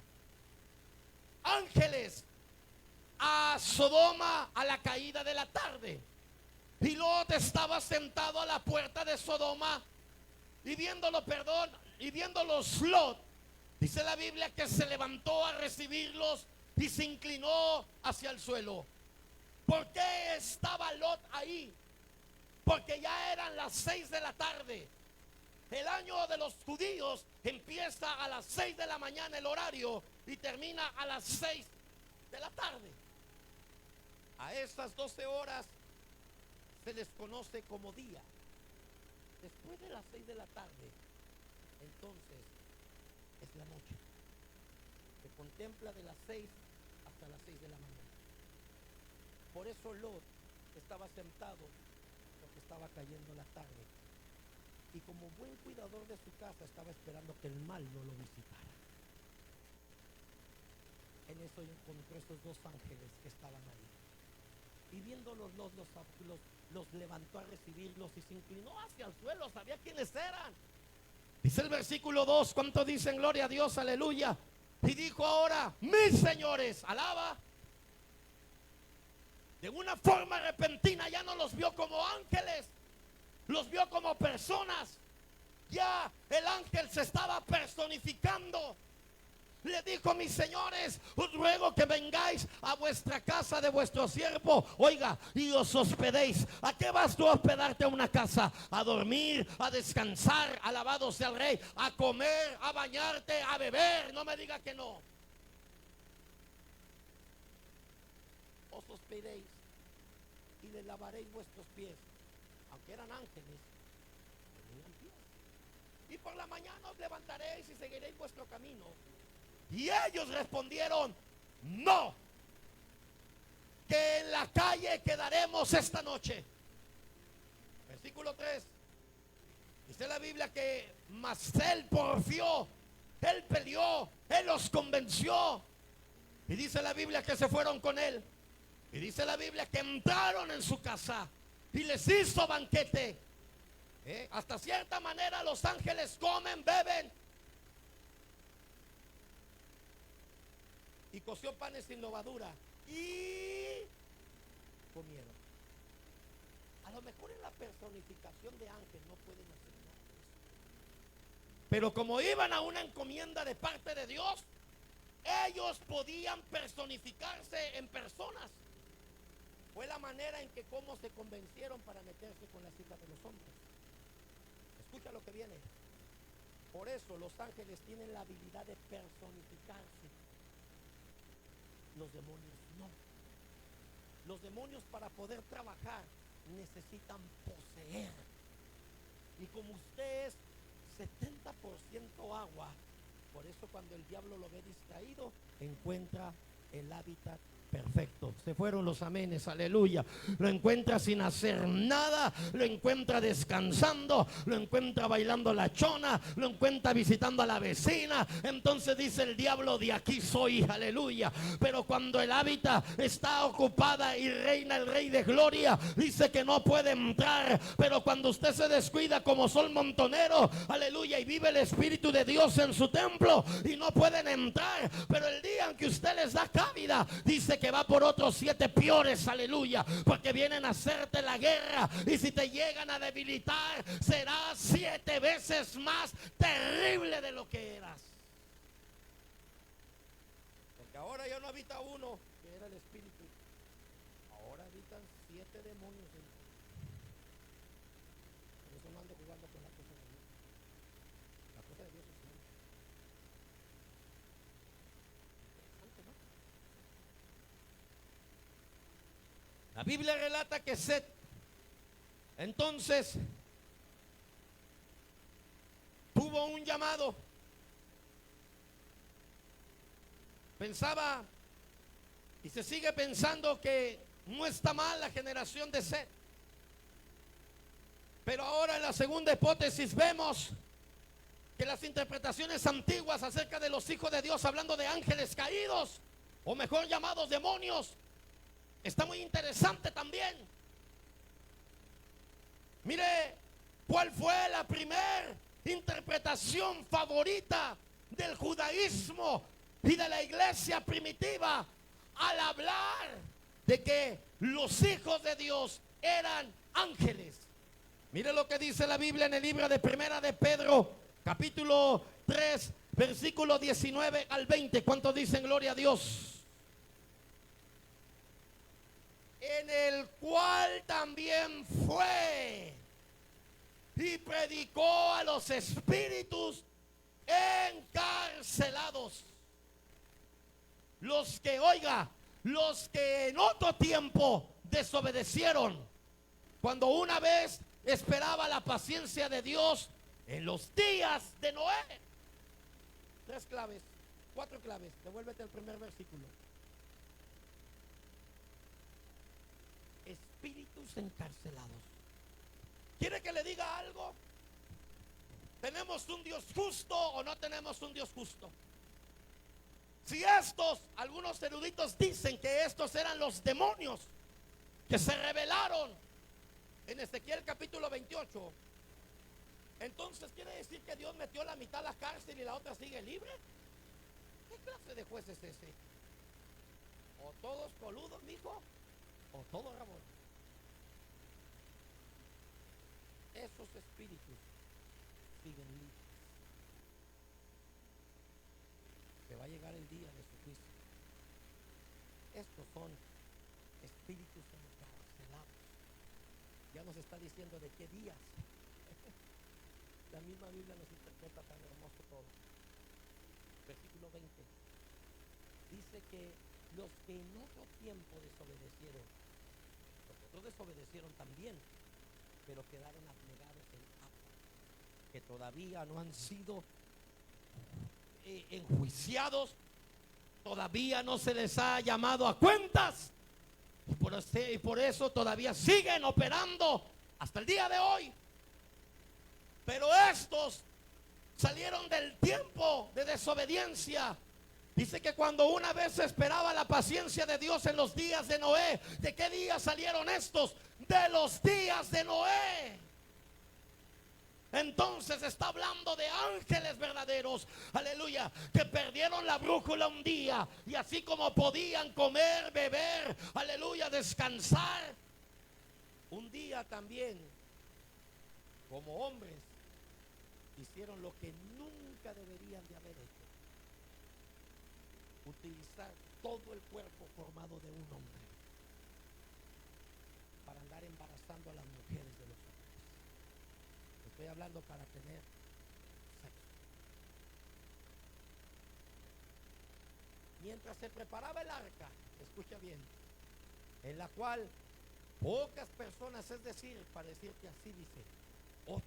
ángeles, a Sodoma a la caída de la tarde. Y Lot estaba sentado a la puerta de Sodoma y viéndolos Lot, dice la Biblia que se levantó a recibirlos y se inclinó hacia el suelo. ¿Por qué estaba Lot ahí? Porque ya eran las 6 de la tarde. El año de los judíos empieza a las 6 de la mañana el horario y termina a las 6 de la tarde. A estas 12 horas se les conoce como día. Después de las 6 de la tarde, entonces es la noche. Se contempla de las 6 hasta las 6 de la mañana. Por eso Lot estaba sentado, porque estaba cayendo la tarde. Y como buen cuidador de su casa, estaba esperando que el mal no lo visitara. En eso encontró estos dos ángeles que estaban ahí. Y viéndolos, los levantó a recibirlos y se inclinó hacia el suelo. Sabía quiénes eran. Dice el versículo 2. ¿Cuánto dicen gloria a Dios? Aleluya. Y dijo ahora: mis señores, alaba. De una forma repentina ya no los vio como ángeles, los vio como personas. Ya el ángel se estaba personificando. Le dijo: mis señores, os ruego que vengáis a vuestra casa de vuestro siervo, oiga, y os hospedéis. ¿A qué vas tú a hospedarte a una casa? A dormir, a descansar, alabado sea el Rey, a comer, a bañarte, a beber. No me diga que no. Os hospedéis y le lavaréis vuestros pies. Aunque eran ángeles, tenían pies. Y por la mañana os levantaréis y seguiréis vuestro camino. Y ellos respondieron: no, que en la calle quedaremos esta noche. Versículo 3. Dice la Biblia que mas él porfió, él peleó, él los convenció. Y dice la Biblia que se fueron con él. Y dice la Biblia que entraron en su casa y les hizo banquete. Hasta cierta manera los ángeles comen, beben. Y coció panes sin levadura y comieron. A lo mejor en la personificación de ángel no pueden hacer nada de eso. Pero como iban a una encomienda de parte de Dios, ellos podían personificarse en personas. Fue la manera en que cómo se convencieron para meterse con las hijas de los hombres. Escucha lo que viene. Por eso los ángeles tienen la habilidad de personificarse. Los demonios no. Los demonios, para poder trabajar, necesitan poseer. Y como usted es 70% agua, por eso cuando el diablo lo ve distraído, encuentra el hábitat perfecto. Se fueron los amenes, aleluya. Lo encuentra sin hacer nada, lo encuentra descansando, lo encuentra bailando la chona, lo encuentra visitando a la vecina. Entonces dice el diablo: de aquí soy, aleluya. Pero cuando el hábitat está ocupada y reina el Rey de Gloria, dice que no puede entrar. Pero cuando usted se descuida como sol montonero, aleluya, y vive el Espíritu de Dios en su templo, y no pueden entrar. Pero el día en que usted les da cabida, dice que va por otros 7 peores, aleluya, porque vienen a hacerte la guerra. Y si te llegan a debilitar, será 7 veces más terrible de lo que eras. Porque ahora ya no habita uno, que era el Espíritu. Ahora habitan 7 demonios en ti. Por eso no ando jugando con la cosa de Dios. La cosa de Dios es buena. Interesante, ¿no? La Biblia relata que Set entonces tuvo un llamado. Pensaba y se sigue pensando que no está mal la generación de Set. Pero ahora en la segunda hipótesis vemos que las interpretaciones antiguas acerca de los hijos de Dios, hablando de ángeles caídos, o mejor llamados demonios, está muy interesante también. Mire, ¿cuál fue la primera interpretación favorita del judaísmo y de la iglesia primitiva al hablar de que los hijos de Dios eran ángeles? Mire lo que dice la Biblia en el libro de Primera de Pedro, capítulo 3, versículo 19 al 20. ¿Cuántos dicen gloria a Dios? En el cual también fue y predicó a los espíritus encarcelados, los que, oiga, los que en otro tiempo desobedecieron, cuando una vez esperaba la paciencia de Dios en los días de Noé. 3 claves, 4 claves. Devuélvete al primer versículo. Espíritus encarcelados. ¿Quiere que le diga algo? ¿Tenemos un Dios justo o no tenemos un Dios justo? Si algunos eruditos dicen que estos eran los demonios que se rebelaron en Ezequiel capítulo 28, entonces quiere decir que Dios metió la mitad a la cárcel y la otra sigue libre. ¿Qué clase de juez es ese? O todos coludos, mijo, o todos rabones. Esos espíritus siguen libres. Que va a llegar el día de su juicio. Estos son espíritus encarcelados. Ya nos está diciendo de qué días. La misma Biblia nos interpreta tan hermoso todo. Versículo 20. Dice que los que en otro tiempo desobedecieron, los otros desobedecieron también, pero quedaron abnegados en agua, que todavía no han sido enjuiciados, todavía no se les ha llamado a cuentas, y por eso todavía siguen operando hasta el día de hoy. Pero estos salieron del tiempo de desobediencia. Dice que cuando una vez se esperaba la paciencia de Dios en los días de Noé, ¿de qué días salieron estos? De los días de Noé. Entonces está hablando de ángeles verdaderos, aleluya, que perdieron la brújula un día y así como podían comer, beber, aleluya, descansar, un día también, como hombres, hicieron lo que nunca deberían de haber hecho: utilizar todo el cuerpo formado de un hombre para andar embarazando a las mujeres de los hombres. Estoy hablando para tener sexo. Mientras se preparaba el arca, escucha bien, en la cual pocas personas, es decir, para decirte así, dice, 8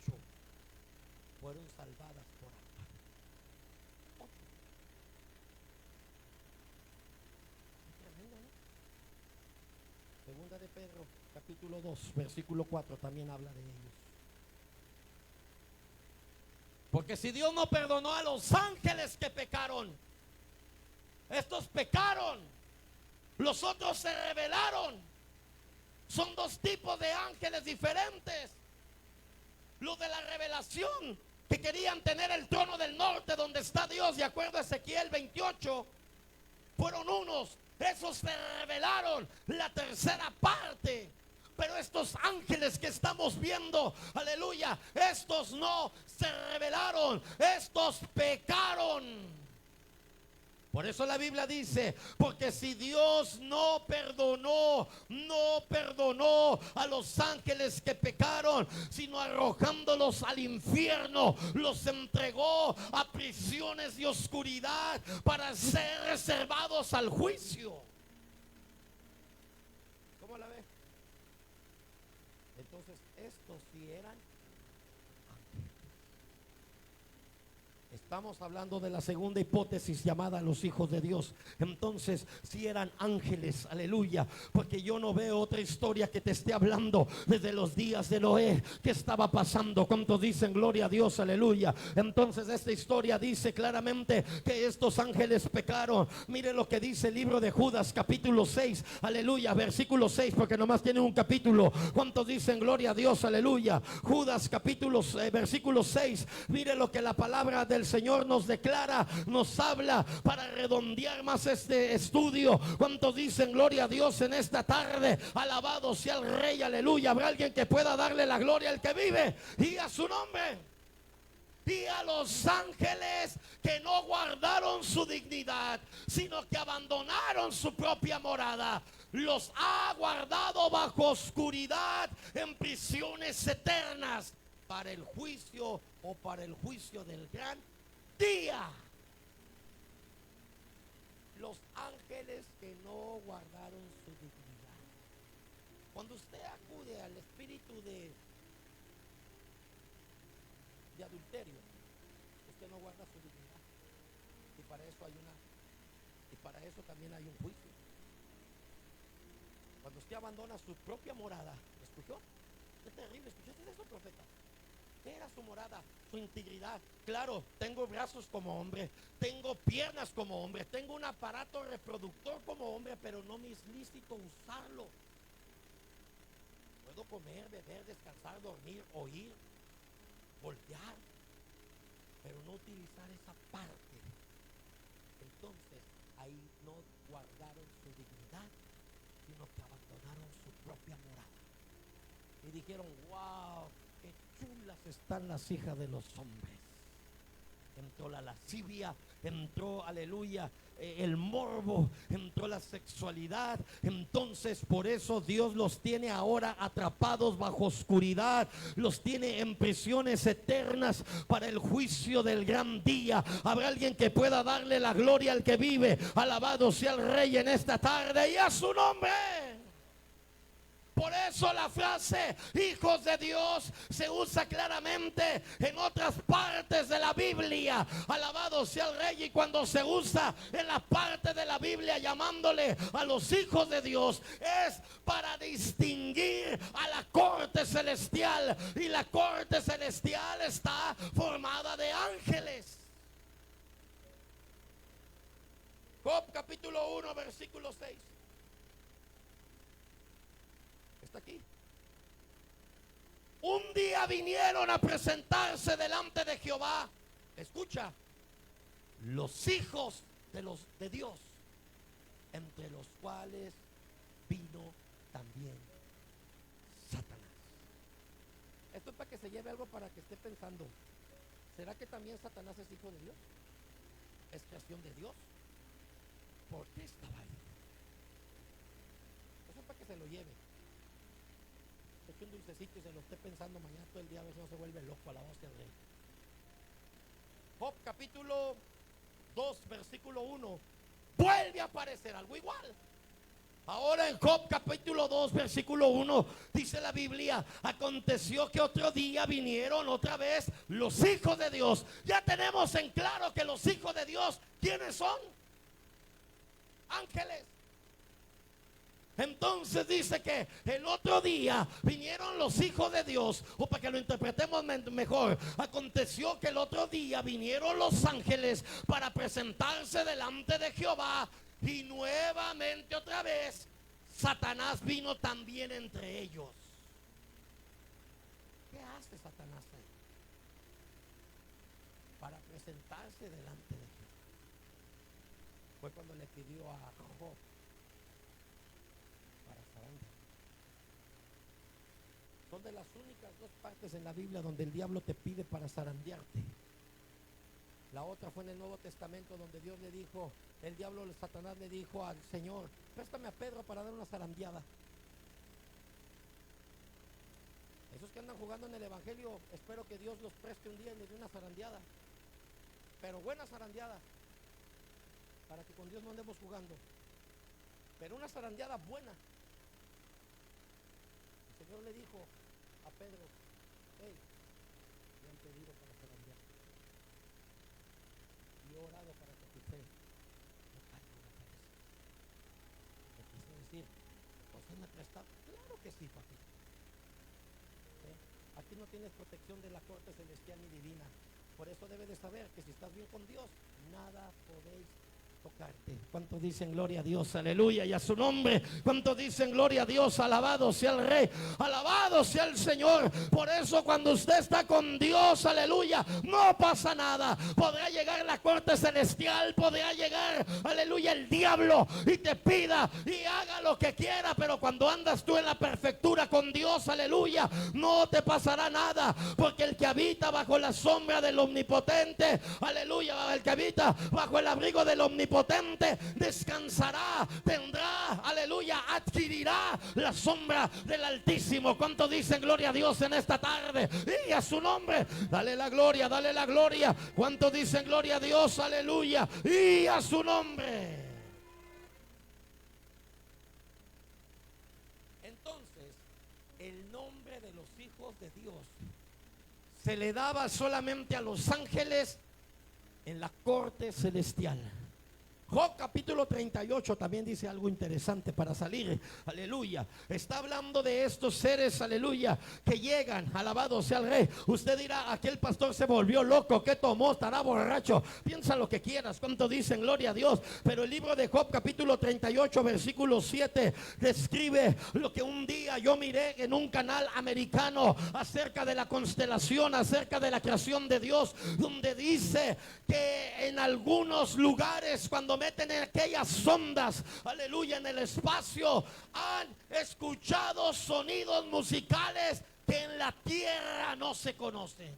fueron salvadas por agua. 8. Tremendo, ¿no? Segunda de Pedro, capítulo 2, versículo 4, también habla de ellos. Porque si Dios no perdonó a los ángeles que pecaron, estos pecaron, los otros se rebelaron. Son 2 tipos de ángeles diferentes. Los de la revelación, que querían tener el trono del norte donde está Dios, de acuerdo a Ezequiel 28, fueron unos. Esos se rebelaron, la tercera parte. Pero estos ángeles que estamos viendo, aleluya, estos no se rebelaron, estos pecaron. Por eso la Biblia dice, porque si Dios no perdonó a los ángeles que pecaron, sino arrojándolos al infierno, los entregó a prisiones de oscuridad para ser reservados al juicio. ¿Cómo la ve? Entonces estos sí eran ángeles. Estamos hablando de la segunda hipótesis llamada los hijos de Dios. Entonces, si eran ángeles, aleluya, porque yo no veo otra historia que te esté hablando desde los días de Noé, que estaba pasando. ¿Cuántos dicen gloria a Dios, aleluya? Entonces esta historia dice claramente que estos ángeles pecaron. Mire lo que dice el libro de Judas capítulo 6, aleluya, versículo 6, porque nomás tiene un capítulo. ¿Cuántos dicen gloria a Dios, aleluya? Judas capítulo versículo 6. Mire lo que la palabra del Señor nos declara, nos habla para redondear más este estudio. ¿Cuántos dicen gloria a Dios en esta tarde? Alabado sea el Rey, aleluya. Habrá alguien que pueda darle la gloria al que vive y a su nombre. Y a los ángeles que no guardaron su dignidad, sino que abandonaron su propia morada, los ha guardado bajo oscuridad en prisiones eternas para el juicio o para el juicio del gran día. Los ángeles que no guardaron su dignidad. Cuando usted acude al espíritu de adulterio, usted no guarda su dignidad. Y para eso también hay un juicio. Cuando usted abandona su propia morada, ¿escuchó? Es terrible, ¿escuchaste eso, profeta? ¿Qué era su morada? Su integridad. Claro, tengo brazos como hombre, tengo piernas como hombre, tengo un aparato reproductor como hombre, pero no me es lícito usarlo. Puedo comer, beber, descansar, dormir, oír, voltear, pero no utilizar esa parte. Entonces ahí no guardaron su dignidad, sino que abandonaron su propia morada y dijeron: wow, qué chulas están las hijas de los hombres. Entró la lascivia, entró, aleluya, el morbo, entró la sexualidad. Entonces por eso Dios los tiene ahora atrapados bajo oscuridad, los tiene en prisiones eternas para el juicio del gran día. Habrá alguien que pueda darle la gloria al que vive. Alabado sea el Rey en esta tarde y a su nombre. Por eso la frase hijos de Dios se usa claramente en otras partes de la Biblia. Alabado sea el Rey. Y cuando se usa en la parte de la Biblia llamándole a los hijos de Dios, es para distinguir a la corte celestial. Y la corte celestial está formada de ángeles. Job capítulo 1 versículo 6. Está aquí. Un día vinieron a presentarse delante de Jehová. Escucha, los hijos de Dios, entre los cuales vino también Satanás. Esto es para que se lleve algo, para que esté pensando: ¿será que también Satanás es hijo de Dios? ¿Es creación de Dios? ¿Por qué estaba ahí? Eso es para que se lo lleve. Eche un dulcecito y se lo esté pensando mañana todo el día, a ver si no se vuelve loco a la voz del Rey. Job capítulo 2 versículo 1 vuelve a aparecer algo igual. Ahora en Job capítulo 2 versículo 1 dice la Biblia: aconteció que otro día vinieron otra vez los hijos de Dios. Ya tenemos en claro que los hijos de Dios, ¿quiénes son? Ángeles. Entonces dice que el otro día vinieron los hijos de Dios, o para que lo interpretemos mejor, aconteció que el otro día vinieron los ángeles para presentarse delante de Jehová, y nuevamente otra vez Satanás vino también entre ellos. ¿Qué hace Satanás ahí? Para presentarse delante de Jehová. Fue cuando le pidió a Job para zarandear. Son de las únicas dos partes en la Biblia donde el diablo te pide para zarandearte. La otra fue en el Nuevo Testamento, donde Dios le dijo, el diablo, Satanás le dijo al Señor: préstame a Pedro para dar una zarandeada. Esos que andan jugando en el Evangelio, espero que Dios los preste un día y les dé una zarandeada, pero buena zarandeada, para que con Dios no andemos jugando, pero una zarandeada buena. El Señor le dijo a Pedro: hey, me han pedido para zarandear. yo he orado para que tu fe no caiga una vez. Me quise decir, ¿entonces me prestaba? Claro que sí, papi. Aquí no tienes protección de la corte celestial ni divina. Por eso debes de saber que si estás bien con Dios, nada podéis tocarte. ¿Cuántos dicen gloria a Dios? Aleluya y a su nombre. ¿Cuántos dicen gloria a Dios? Alabado sea el Rey, alabado sea el Señor. Por eso cuando usted está con Dios, aleluya, no pasa nada. Podrá llegar la corte celestial, podrá llegar, aleluya, el diablo y te pida y haga lo que quiera, pero cuando andas tú en la perfectura con Dios, aleluya, no te pasará nada, porque el que habita bajo la sombra del omnipotente, aleluya, el que habita bajo el abrigo del omnipotente descansará, tendrá, aleluya, adquirirá la sombra del Altísimo. ¿Cuánto dicen gloria a Dios en esta tarde? Y a su nombre, dale la gloria, dale la gloria. ¿Cuánto dicen gloria a Dios? Aleluya, y a su nombre. Entonces, el nombre de los hijos de Dios se le daba solamente a los ángeles en la corte celestial. Job capítulo 38 también dice algo interesante para salir, aleluya. Está hablando de estos seres, aleluya, que llegan, alabado sea el Rey. Usted dirá, aquel pastor se volvió loco, ¿qué tomó? Estará borracho. Piensa lo que quieras, cuánto dicen gloria a Dios. Pero el libro de Job capítulo 38 versículo 7 describe lo que un día yo miré en un canal americano acerca de la constelación, acerca de la creación de Dios, donde dice que en algunos lugares cuando meten en aquellas sondas, aleluya, en el espacio, han escuchado sonidos musicales que en la tierra no se conocen.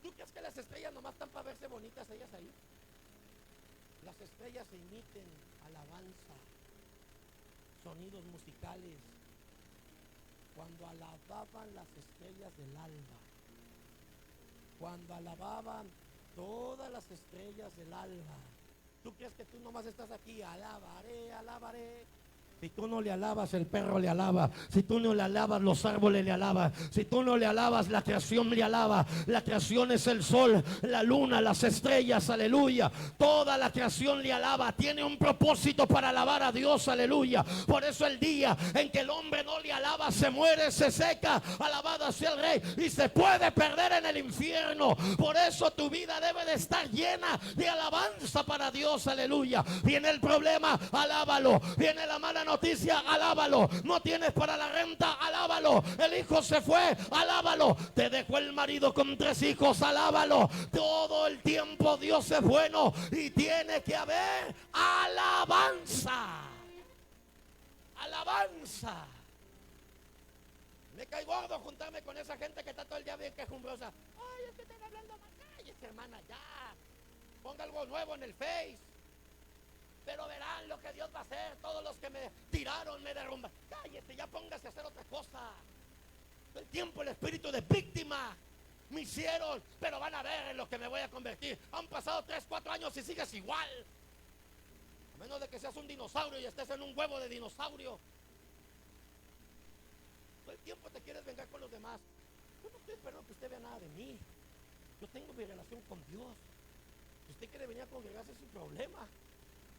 ¿Tú crees que las estrellas nomás están para verse bonitas ellas ahí? Las estrellas emiten alabanza, sonidos musicales, cuando alababan las estrellas del alba, cuando alababan todas las estrellas del alba. ¿Tú crees que tú nomás estás aquí? Alabaré, alabaré. Si tú no le alabas, el perro le alaba. Si tú no le alabas, los árboles le alaban. Si tú no le alabas, la creación le alaba. La creación es el sol, la luna, las estrellas, aleluya. Toda la creación le alaba. Tiene un propósito para alabar a Dios, aleluya. Por eso el día en que el hombre no le alaba, se muere, se seca. Alabado sea el Rey. Y se puede perder en el infierno. Por eso tu vida debe de estar llena de alabanza para Dios, aleluya. Viene el problema, alábalo. Viene la mala noticia, alábalo. No tienes para la renta, alábalo. El hijo se fue, alábalo. Te dejó el marido con 3 hijos, alábalo. Todo el tiempo Dios es bueno y tiene que haber alabanza. Alabanza. Me cae gordo juntarme con esa gente que está todo el día bien quejumbrosa. Ay, es que están hablando mal. Cállese, hermana, ya. Ponga algo nuevo en el Face. Pero verán lo que Dios va a hacer. Todos los que me tiraron, me derrumban. Cállate, ya póngase a hacer otra cosa. Todo el tiempo el espíritu de víctima me hicieron, pero van a ver en lo que me voy a convertir. Han pasado 3, 4 años y sigues igual. A menos de que seas un dinosaurio y estés en un huevo de dinosaurio. Todo el tiempo te quieres vengar con los demás. Yo no estoy esperando que usted vea nada de mí. Yo tengo mi relación con Dios. Si usted quiere venir a congregarse es su problema.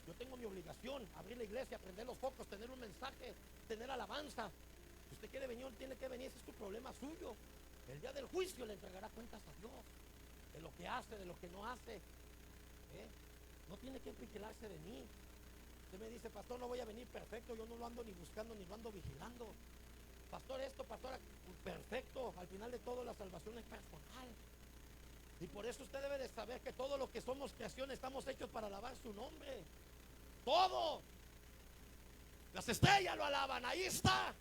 Yo tengo mi obligación, abrir la iglesia, prender los focos, tener un mensaje, tener alabanza. Si usted quiere venir, tiene que venir, ese es su problema suyo. El día del juicio le entregará cuentas a Dios de lo que hace, de lo que no hace. No tiene que vigilarse de mí. Usted me dice, pastor, no voy a venir perfecto, yo no lo ando ni buscando ni lo ando vigilando. Pastor, esto, pastor, perfecto. Al final de todo, la salvación es personal. Y por eso usted debe de saber que todo lo que somos creación estamos hechos para alabar su nombre. Todo. Las estrellas lo alaban, ahí está.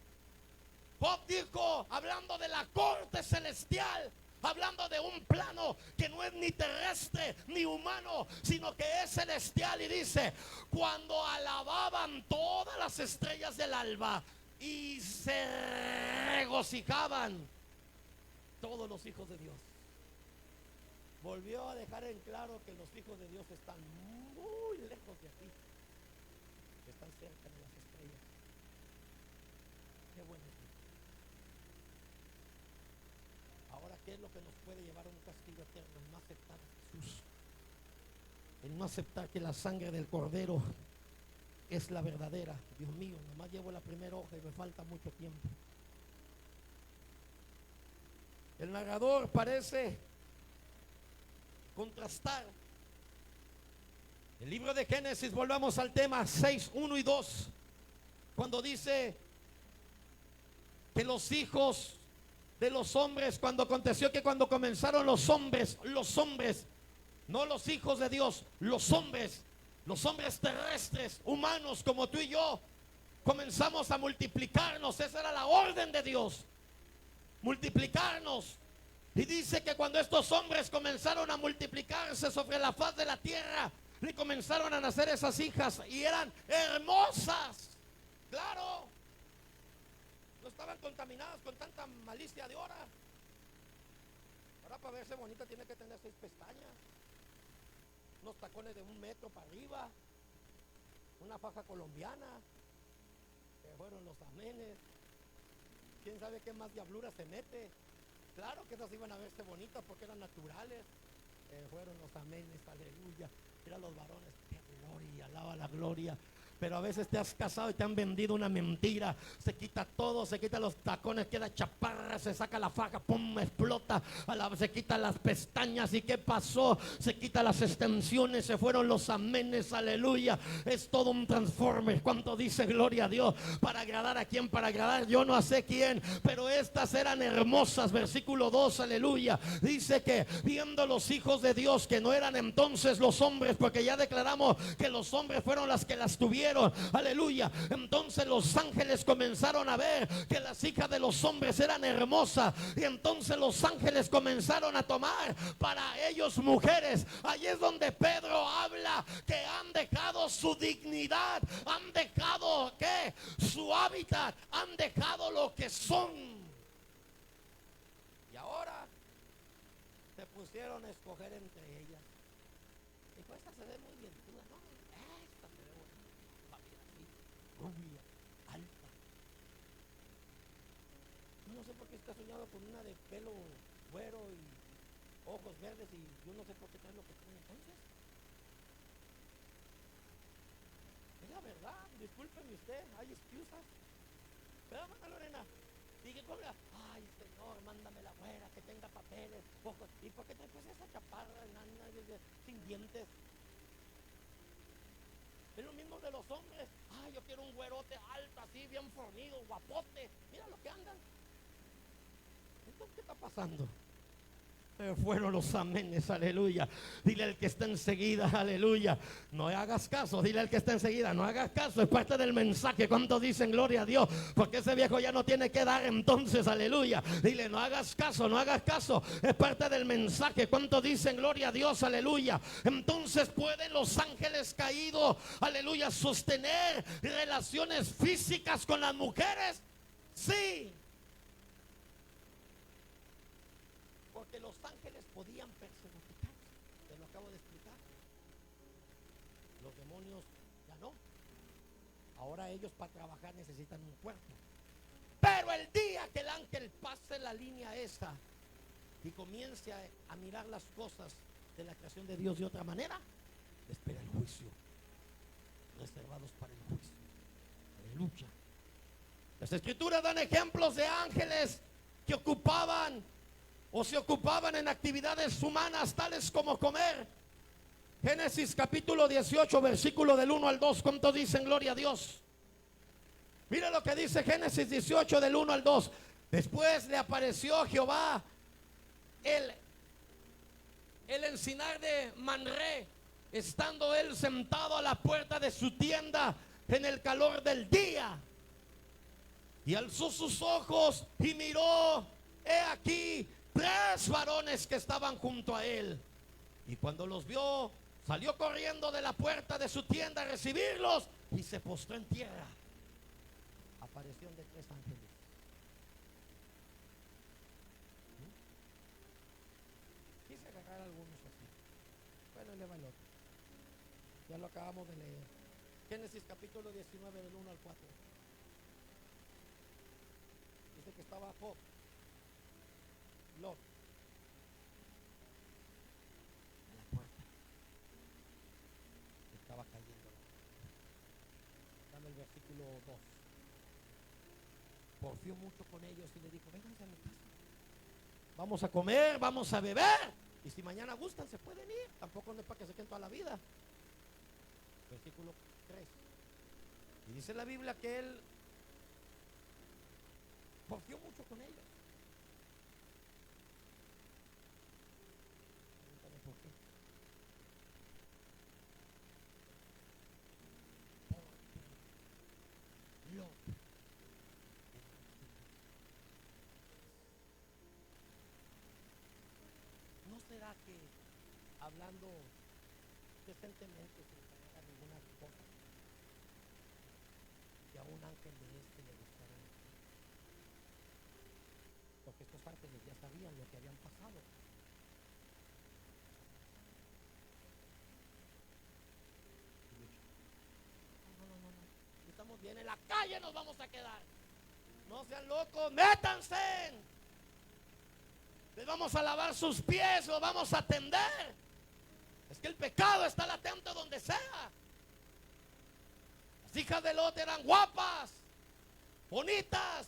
Job dijo, hablando de la corte celestial, hablando de un plano que no es ni terrestre ni humano, sino que es celestial. Y dice, cuando alababan todas las estrellas del alba y se regocijaban todos los hijos de Dios. Volvió a dejar en claro que los hijos de Dios están muy lejos de aquí, que están cerca de las estrellas. Qué bueno es Dios. Ahora, ¿qué es lo que nos puede llevar a un castigo eterno? No aceptar a Jesús. en no aceptar que la sangre del Cordero es la verdadera. Dios mío, nomás llevo la primera hoja y me falta mucho tiempo. El narrador parece contrastar. El libro de Génesis, volvamos al tema 6, 1 y 2, cuando dice que los hijos de los hombres, cuando aconteció que cuando comenzaron los hombres, no los hijos de Dios, los hombres terrestres, humanos como tú y yo, comenzamos a multiplicarnos. Esa era la orden de Dios, multiplicarnos. Y dice que cuando estos hombres comenzaron a multiplicarse sobre la faz de la tierra, le comenzaron a nacer esas hijas y eran hermosas. Claro, no estaban contaminadas con tanta malicia de ahora. Ahora para verse bonita tiene que tener 6 pestañas, unos tacones de 1 metro para arriba, una faja colombiana, que fueron los amenes. Quién sabe qué más diablura se mete. Claro que esas iban a verse bonitas porque eran naturales. Fueron los amenes, aleluya. Mira los varones, qué gloria, alaba la gloria. Pero a veces te has casado y te han vendido una mentira. Se quita todo, se quita los tacones, queda chaparra, se saca la faja, pum, explota. Se quita las pestañas. ¿Y qué pasó? Se quita las extensiones, se fueron los amenes, aleluya. Es todo un transforme. ¿Cuánto dice gloria a Dios? ¿Para agradar a quién? Para agradar yo no sé quién. Pero estas eran hermosas. Versículo 2, aleluya. Dice que viendo los hijos de Dios, que no eran entonces los hombres, porque ya declaramos que los hombres fueron las que las tuvieron, aleluya. Entonces los ángeles comenzaron a ver que las hijas de los hombres eran hermosas, y entonces los ángeles comenzaron a tomar para ellos mujeres. Ahí es donde Pedro habla que han dejado su dignidad, han dejado ¿qué? Su hábitat, han dejado lo que son, y ahora se pusieron a escoger entre ellas. Dijo, esta se ve muy bien, ¿no? Esta se ve bonita, rubia, alta. Yo no sé por qué está soñado con una de pelo güero y ojos verdes, y yo no sé por qué trae lo que tiene entonces. Es la verdad, discúlpeme usted, hay excusas. ¿Verdad, Ana Lorena? Dije, ay Señor, mándame la güera que tenga papeles, ojos. ¿Y por qué te puse esa chaparra enana sin dientes? Es lo mismo de los hombres. Ay, yo quiero un güerote alto, así, bien fornido, guapote. Mira lo que andan. Entonces, ¿qué está pasando? Fueron los amenes, aleluya. Dile al que está enseguida, aleluya, no hagas caso. Dile al que está enseguida, no hagas caso. Es parte del mensaje. ¿Cuántos dicen gloria a Dios? Porque ese viejo ya no tiene que dar entonces, aleluya. Dile, no hagas caso, no hagas caso. Es parte del mensaje. ¿Cuántos dicen gloria a Dios? Aleluya. Entonces pueden los ángeles caídos, aleluya, sostener relaciones físicas con las mujeres. Sí. Porque los ángeles podían personificarse. Te lo acabo de explicar. Los demonios ya no. Ahora ellos para trabajar necesitan un cuerpo. Pero el día que el ángel pase la línea esa y comience a mirar las cosas de la creación de Dios de otra manera, le espera el juicio. Reservados para el juicio. Aleluya. Las escrituras dan ejemplos de ángeles que ocupaban o se ocupaban en actividades humanas tales como comer. Génesis capítulo 18, versículo del 1 al 2. ¿Cuánto dicen gloria a Dios? Mira lo que dice Génesis 18 del 1 al 2. Después le apareció Jehová el encinar de Manré, estando él sentado a la puerta de su tienda en el calor del día. Y alzó sus ojos y miró, he aquí 3 varones que estaban junto a él. Y cuando los vio, salió corriendo de la puerta de su tienda a recibirlos y se postró en tierra. Aparición de 3 ángeles. Quise agarrar algunos así. Bueno, eleva el otro. Ya lo acabamos de leer. Génesis capítulo 19 del 1 al 4. Dice que estaba Job, Lot, a la puerta. versículo 2. Porfió mucho con ellos y le dijo: vénganse a mi casa, vamos a comer, vamos a beber, y si mañana gustan se pueden ir, tampoco no es para que se queden toda la vida. Versículo 3. Y dice la Biblia que él porfió mucho con ellos. Pregúntame por qué. Porque Lot ¿no será que hablando decentemente sin caer a ninguna cosa, que a un ángel de este le gustaron? Porque estos ángeles ya sabían lo que habían pasado. No. Estamos bien, en la calle nos vamos a quedar. No sean locos, métanse. Les vamos a lavar sus pies, los vamos a atender. Es que el pecado está latente donde sea. Las hijas de Lot eran guapas, bonitas.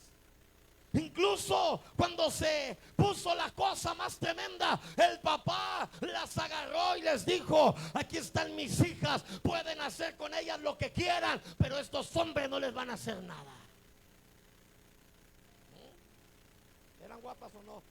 Incluso cuando se puso la cosa más tremenda, el papá las agarró y les dijo: aquí están mis hijas, pueden hacer con ellas lo que quieran, pero estos hombres no les van a hacer nada. ¿Eran guapas o no?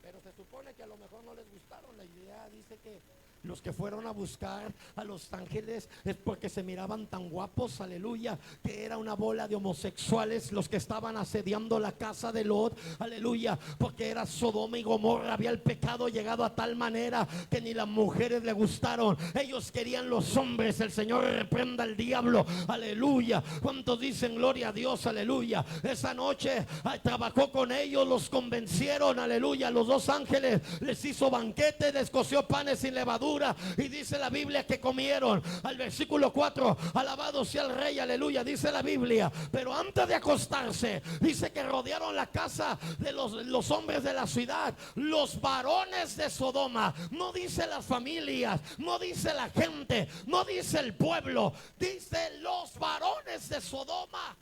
Pero se supone que a lo mejor no les gustaron. La idea dice que los que fueron a buscar a los ángeles es porque se miraban tan guapos, aleluya, que era una bola de homosexuales los que estaban asediando la casa de Lot, aleluya, porque era Sodoma y Gomorra. Había el pecado llegado a tal manera que ni las mujeres le gustaron, ellos querían los hombres. El Señor reprenda al diablo, aleluya. ¿Cuántos dicen gloria a Dios, aleluya? Esa noche trabajó con ellos, los convencieron, aleluya. Los dos ángeles les hizo banquete, les coció panes sin levadura, y dice la Biblia que comieron. Al versículo 4, alabado sea el Rey, aleluya, dice la Biblia. Pero antes de acostarse, dice que rodearon la casa de los hombres de la ciudad, los varones de Sodoma. No dice las familias, no dice la gente, no dice el pueblo, dice los varones de Sodoma.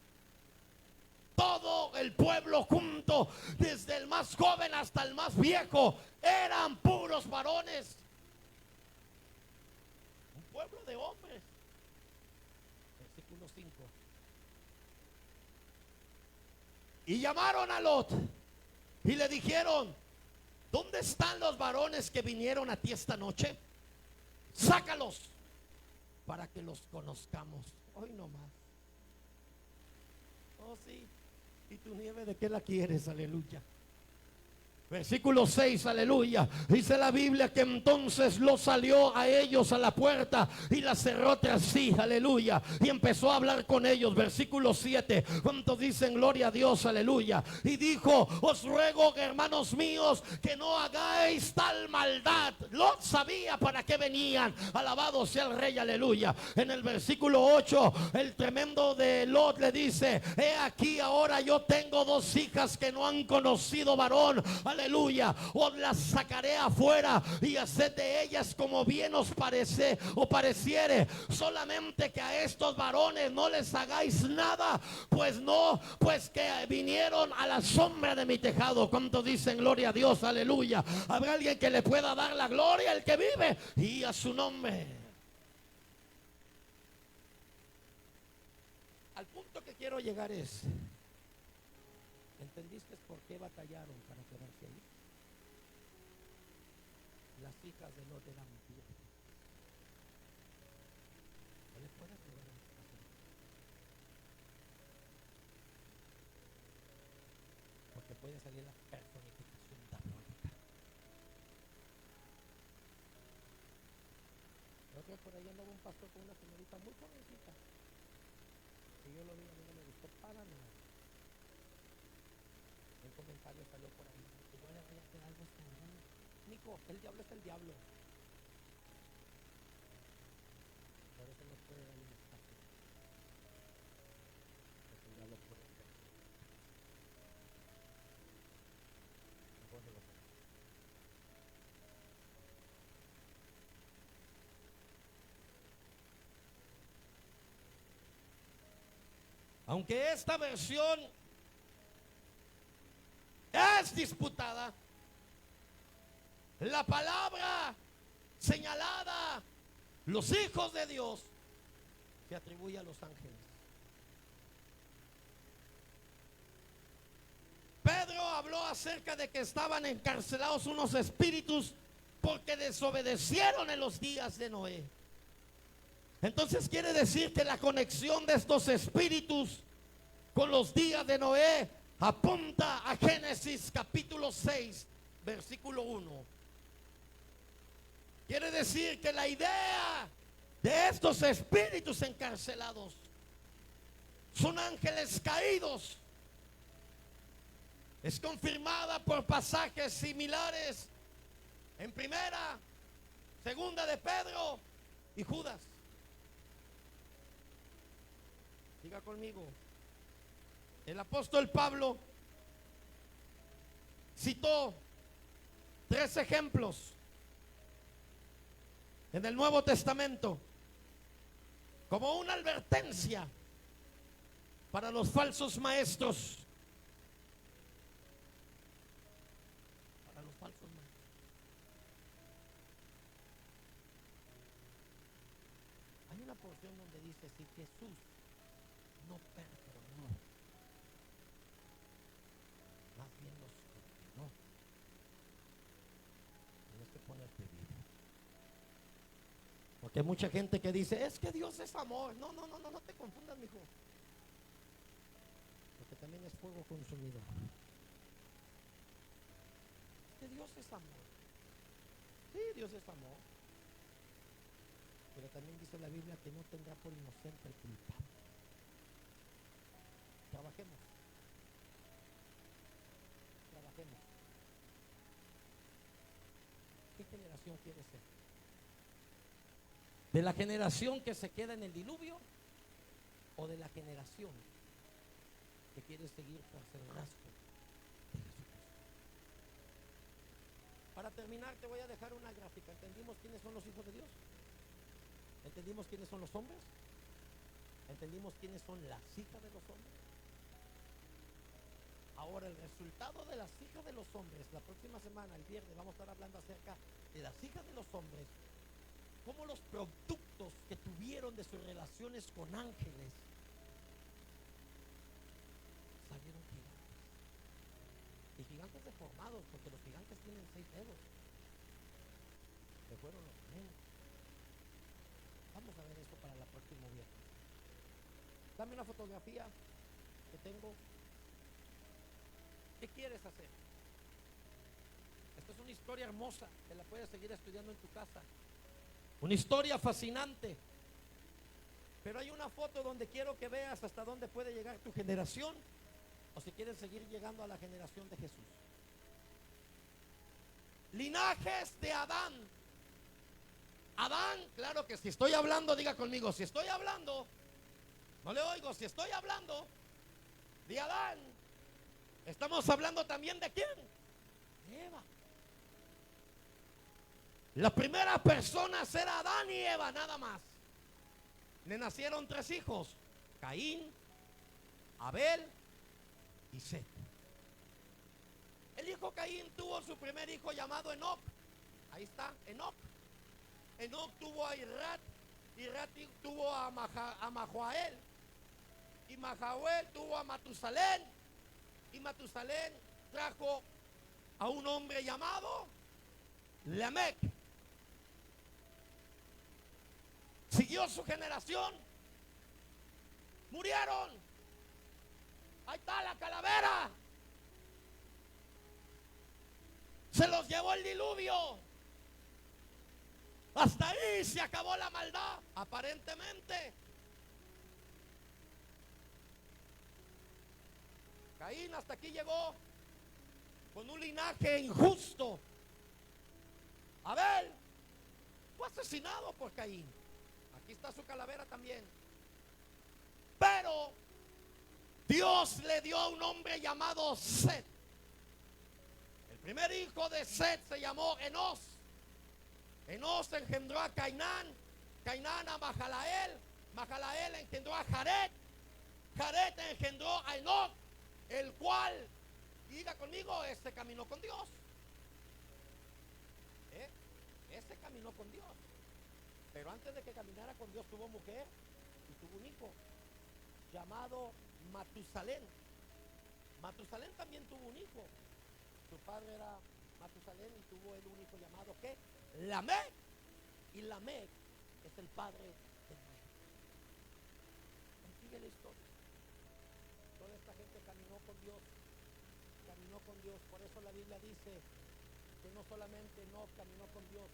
Todo el pueblo junto, desde el más joven hasta el más viejo, eran puros varones. Un pueblo de hombres. Versículo 5. Y llamaron a Lot y le dijeron: ¿dónde están los varones que vinieron a ti esta noche? Sácalos para que los conozcamos. Hoy no más. Oh sí. ¿Y tu nieve de qué la quieres? Aleluya. Versículo 6, aleluya. Dice la Biblia que entonces lo salió a ellos a la puerta y la cerró tras sí, aleluya. Y empezó a hablar con ellos. Versículo 7. ¿Cuántos dicen gloria a Dios? Aleluya. Y dijo: os ruego, hermanos míos, que no hagáis tal maldad. Lot sabía para qué venían. Alabado sea el Rey, aleluya. En el versículo 8, el tremendo de Lot le dice: he aquí, ahora yo tengo dos hijas que no han conocido varón, aleluya, os las sacaré afuera y haced de ellas como bien os parece o pareciere, solamente que a estos varones no les hagáis nada, pues que vinieron a la sombra de mi tejado. ¿Cuántos dicen gloria a Dios? Aleluya. ¿Habrá alguien que le pueda dar la gloria al que vive y a su nombre? Al punto que quiero llegar es: ¿entendiste por qué batallaron para quedarse ahí? Las hijas de Lot eran viejas. No le puedes robar a esta casa, porque puede salir la personificación diabólica. Creo que por ahí andaba un pastor con una señorita muy jovencita, y yo lo vi, a mí no me gustó para nada. Un comentario salió por ahí: que yo le voy a hacer algo a este niño. Nico, el diablo es el diablo. Por eso no puede dar un espacio. Porque el diablo puede ser. Mejor no lo sé. Aunque esta versión es disputada, la palabra señalada, los hijos de Dios, se atribuye a los ángeles. Pedro habló acerca de que estaban encarcelados unos espíritus porque desobedecieron en los días de Noé. Entonces quiere decir que la conexión de estos espíritus con los días de Noé apunta a Génesis capítulo 6, versículo 1. Quiere decir que la idea de estos espíritus encarcelados son ángeles caídos. Es confirmada por pasajes similares en Primera, Segunda de Pedro y Judas. Diga conmigo, el apóstol Pablo citó 3 ejemplos en el Nuevo Testamento como una advertencia para los falsos maestros. Para los falsos maestros. Hay una porción donde dice: si Jesús no perdonó, más bien los condenó. Tienes que ponerte vivo. Porque hay mucha gente que dice: es que Dios es amor. No te confundas, mijo. Porque también es fuego consumidor. Es que Dios es amor. Sí, Dios es amor. Pero también dice la Biblia que no tendrá por inocente el culpable. Trabajemos. ¿Qué generación quieres ser? ¿De la generación que se queda en el diluvio o de la generación que quiere seguir tras el rastro de Jesucristo? Para terminar, te voy a dejar una gráfica. ¿Entendimos quiénes son los hijos de Dios? ¿Entendimos quiénes son los hombres? ¿Entendimos quiénes son las hijas de los hombres? Ahora, el resultado de las hijas de los hombres, la próxima semana, el viernes, vamos a estar hablando acerca de las hijas de los hombres, cómo los productos que tuvieron de sus relaciones con ángeles salieron gigantes. Y gigantes deformados, porque los gigantes tienen 6 dedos. Que fueron los gemelos. Vamos a ver eso para la próxima viernes. Dame una fotografía que tengo. ¿Qué quieres hacer? Esta es una historia hermosa que la puedes seguir estudiando en tu casa. Una historia fascinante. Pero hay una foto donde quiero que veas hasta dónde puede llegar tu generación, o si quieres seguir llegando a la generación de Jesús. Linajes de Adán. Adán, claro que si estoy hablando, diga conmigo, si estoy hablando, no le oigo, si estoy hablando de Adán, estamos hablando también de quién? De Eva. La primera persona era Adán y Eva, nada más. Le nacieron 3 hijos: Caín, Abel y Set. El hijo Caín tuvo su primer hijo llamado Enoc. Ahí está, Enoc. Enoc tuvo a Irad. Irad tuvo a Mahajuael. Y Mahajuael tuvo a Matusalén. Y Matusalén trajo a un hombre llamado Lamec. Siguió su generación. Murieron. Ahí está la calavera. Se los llevó el diluvio. Hasta ahí se acabó la maldad, aparentemente. Caín hasta aquí llegó con un linaje injusto. Abel fue asesinado por Caín. Aquí está su calavera también. Pero Dios le dio a un hombre llamado Set. El primer hijo de Set se llamó Enos. Enos engendró a Cainán. Cainán a Mahalael. Mahalael engendró a Jared. Jared engendró a Enoch, el cual, diga conmigo, este caminó con Dios. Ese caminó con Dios. Pero antes de que caminara con Dios tuvo mujer y tuvo un hijo llamado Matusalén. Matusalén también tuvo un hijo. Su padre era Matusalén y tuvo él un hijo llamado ¿qué? Lamec. Y Lamec es el padre de Noé. Sigue la historia. Toda esta gente caminó con Dios. Caminó con Dios. Por eso la Biblia dice que no solamente no caminó con Dios,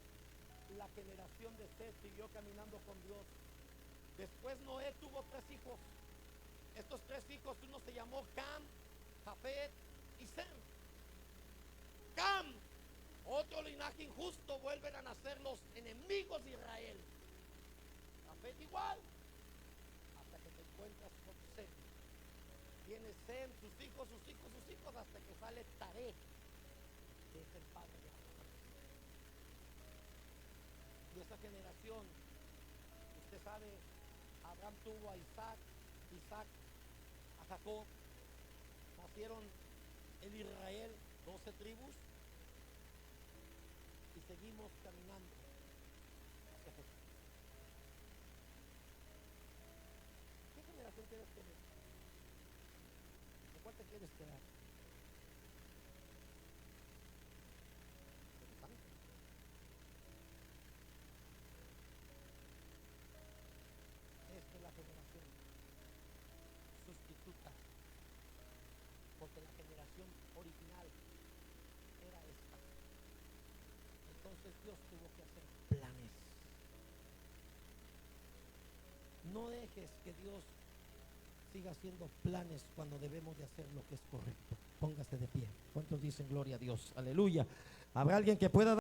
la generación de Seth siguió caminando con Dios. Después Noé tuvo 3 hijos. Estos 3 hijos, uno se llamó Cam, Jafet y Sem. Cam, otro linaje injusto, vuelven a nacer los enemigos de Israel. Jafet igual, hasta que te encuentras con Sem. Viene Sem, sus hijos, hasta que sale Taré, que es el padre de Abraham. Y esa generación, usted sabe, Abraham tuvo a Isaac, Isaac a Jacob, nacieron en Israel 12 tribus y seguimos caminando hacia Jesús. ¿Qué generación quieres tener? ¿De cuál te quieres quedar? Esta es la generación sustituta, porque la generación original era esta. Entonces Dios tuvo que hacer planes. No dejes que Dios siga haciendo planes cuando debemos de hacer lo que es correcto. Póngase de pie. ¿Cuántos dicen gloria a Dios? Aleluya. ¿Habrá alguien que pueda dar